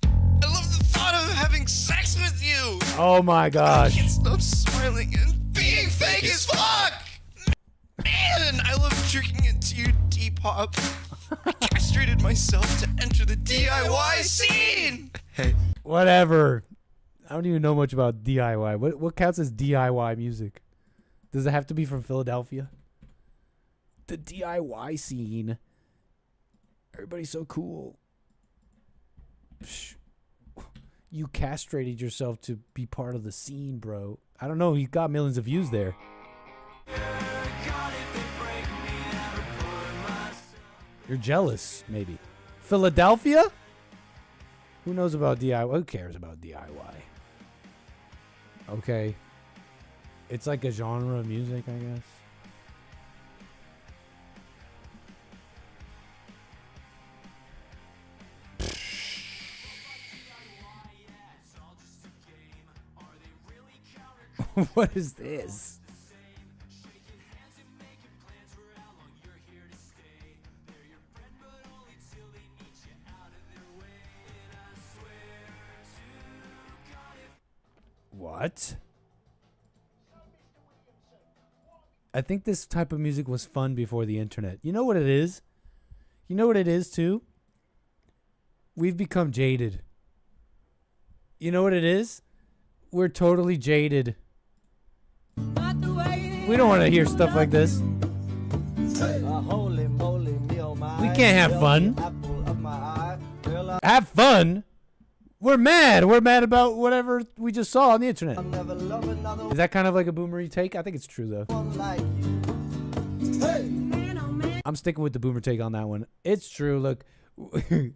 I love the thought of having sex with you. Oh my gosh. I can't stop smiling and being fake as fuck. Man, I love jerking into your Depop. I castrated myself to enter the DIY scene. Hey. Whatever. I don't even know much about DIY. What counts as DIY music? Does it have to be from Philadelphia? The DIY scene. Everybody's so cool. Psh. You castrated yourself to be part of the scene, bro. I don't know. You got millions of views there. You're jealous, maybe. Philadelphia? Who knows about DIY? Who cares about DIY? Okay. It's like a genre of music, I guess. What is this? What? I think this type of music was fun before the internet. You know what it is? You know what it is too? We've become jaded. You know what it is? We're totally jaded. We don't want to hear stuff like this. We can't have fun. Have fun? We're mad. We're mad about whatever we just saw on the internet. Is that kind of like a boomery take? I think it's true, though. I'm sticking with the boomer take on that one. It's true. Look, we're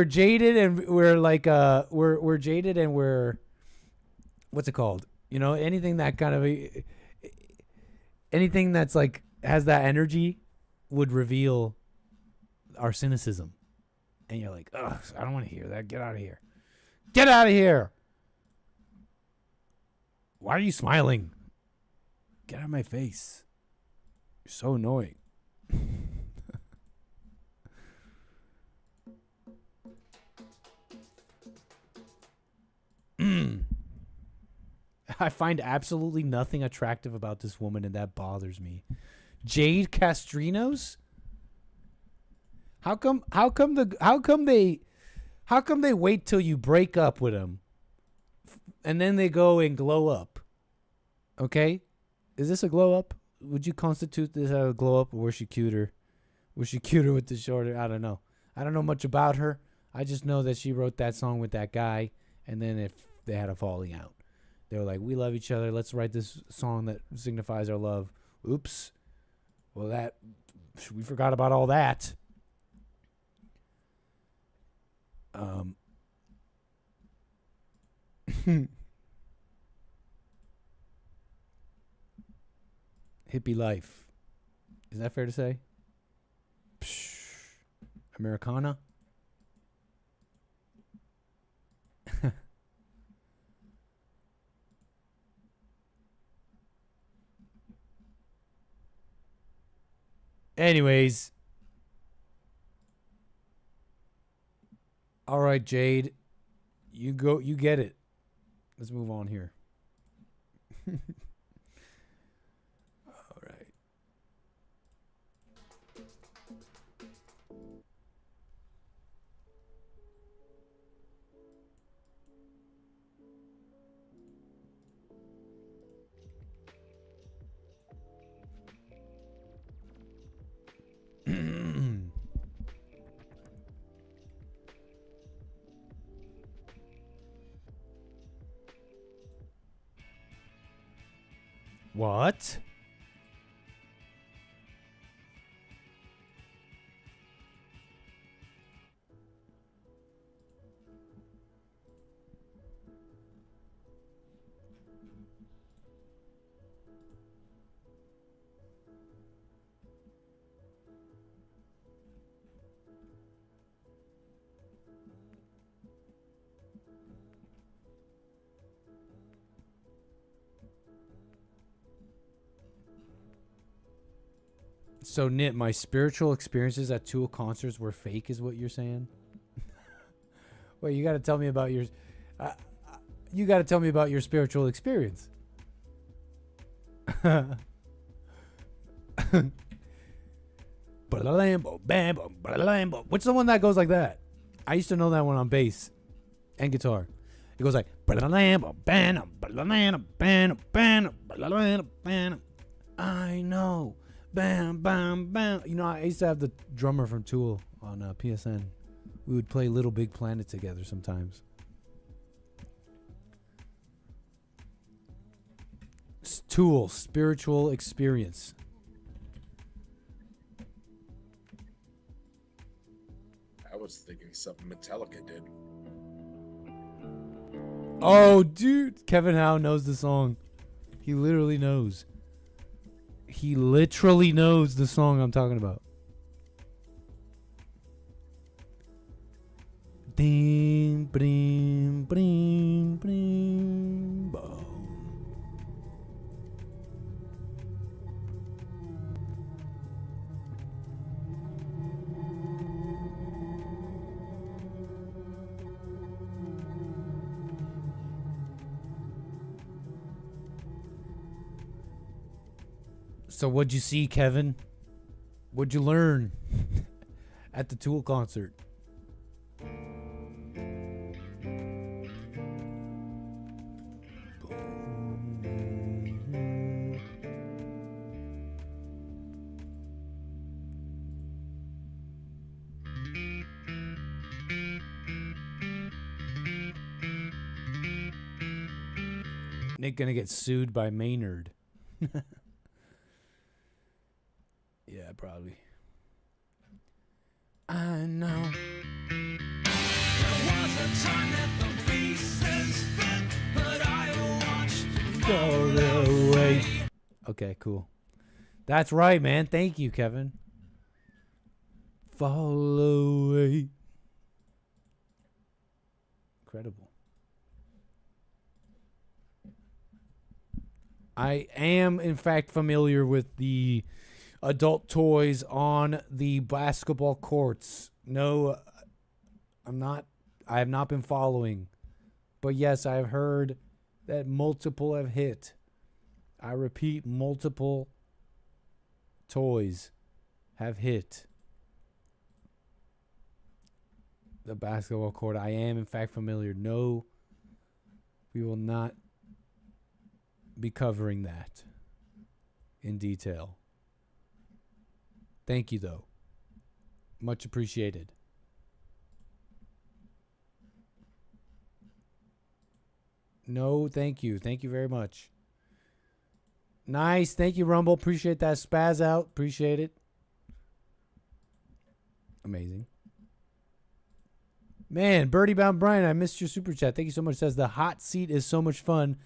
jaded and we're like we're jaded and we're what's it called? You know, anything that kind of anything that's like has that energy would reveal our cynicism. And you're like, ugh, I don't want to hear that. Get out of here. Get out of here. Why are you smiling? Get out of my face. You're so annoying. I find absolutely nothing attractive about this woman, and that bothers me. Jade Castrinos? How come they wait till you break up with them and then they go and glow up? Okay? Is this a glow up? Would you constitute this as a glow up, or was she cuter? Was she cuter with the shorter? I don't know. I don't know much about her. I just know that she wrote that song with that guy, and then if they had a falling out. They were like, we love each other. Let's write this song that signifies our love. Oops. Well, we forgot about all that. Hippie life. Is that fair to say? Americana? Anyways. All right, Jade. You get it. Let's move on here. All right. What? So, Nit, my spiritual experiences at Tool concerts were fake, is what you're saying? Wait, you got to tell me about your. You got to tell me about your spiritual experience. What's the one that goes like that? I used to know that one on bass and guitar. It goes like. I know. Bam, bam, bam. You know, I used to have the drummer from Tool on PSN. We would play Little Big Planet together sometimes. Tool, spiritual experience. I was thinking something Metallica did. Oh, dude. Kevin Howe knows the song. He literally knows. He literally knows the song I'm talking about. Ding, bring, bring, bring. So what'd you see, Kevin? What'd you learn at the Tool concert? Nick gonna get sued by Maynard. Yeah, probably. I know. Go away. Okay, cool. That's right, man. Thank you, Kevin. Fall away. Incredible. I am, in fact, familiar with the adult toys on the basketball courts. No, I'm not. I have not been following. But yes, I have heard that multiple have hit. I repeat, multiple toys have hit the basketball court. I am, in fact, familiar. No, we will not be covering that in detail. Thank you, though. Much appreciated. No, thank you. Thank you very much. Nice. Thank you, Rumble. Appreciate that. Spaz out. Appreciate it. Amazing. Man, Birdie Bound Brian, I missed your super chat. Thank you so much. Says the hot seat is so much fun.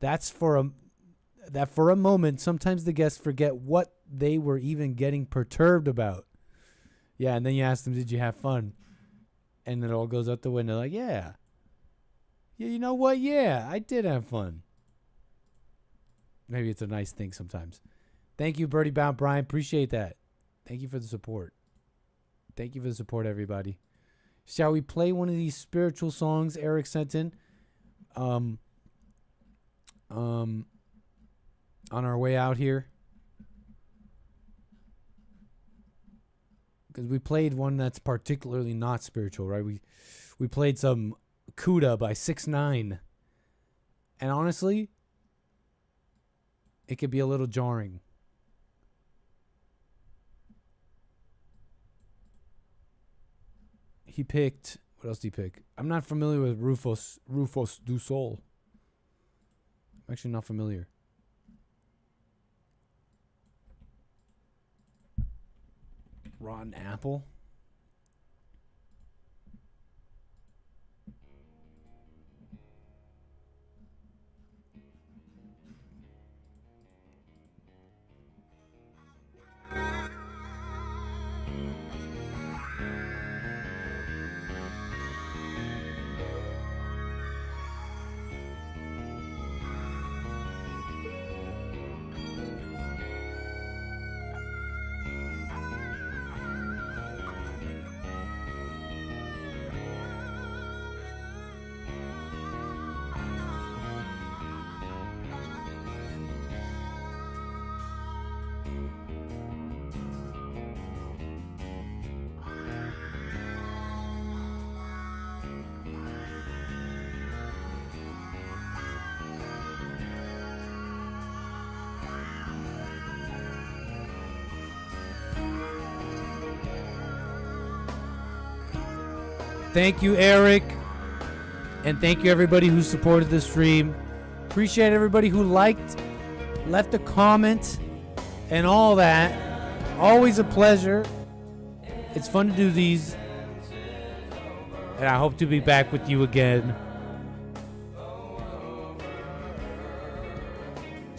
That's for a moment, sometimes the guests forget what they were even getting perturbed about. Yeah, and then you ask them, did you have fun? And it all goes out the window like, yeah. Yeah, you know what? Yeah, I did have fun. Maybe it's a nice thing sometimes. Thank you, Birdie Bound Brian. Appreciate that. Thank you for the support. Thank you for the support, everybody. Shall we play one of these spiritual songs Eric sent in? On our way out here? Because we played one that's particularly not spiritual, right? We played some Cuda by 6ix9ine. And honestly, it could be a little jarring. He picked, what else did he pick? I'm not familiar with Rufus Du Sol. I'm actually not familiar. Rotten Apple? Thank you, Eric. And thank you, everybody who supported the stream. Appreciate everybody who liked, left a comment, and all that. Always a pleasure. It's fun to do these. And I hope to be back with you again.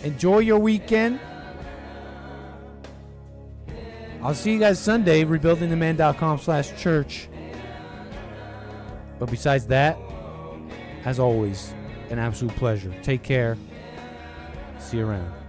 Enjoy your weekend. I'll see you guys Sunday, rebuildingtheman.com/church. But besides that, as always, an absolute pleasure. Take care. See you around.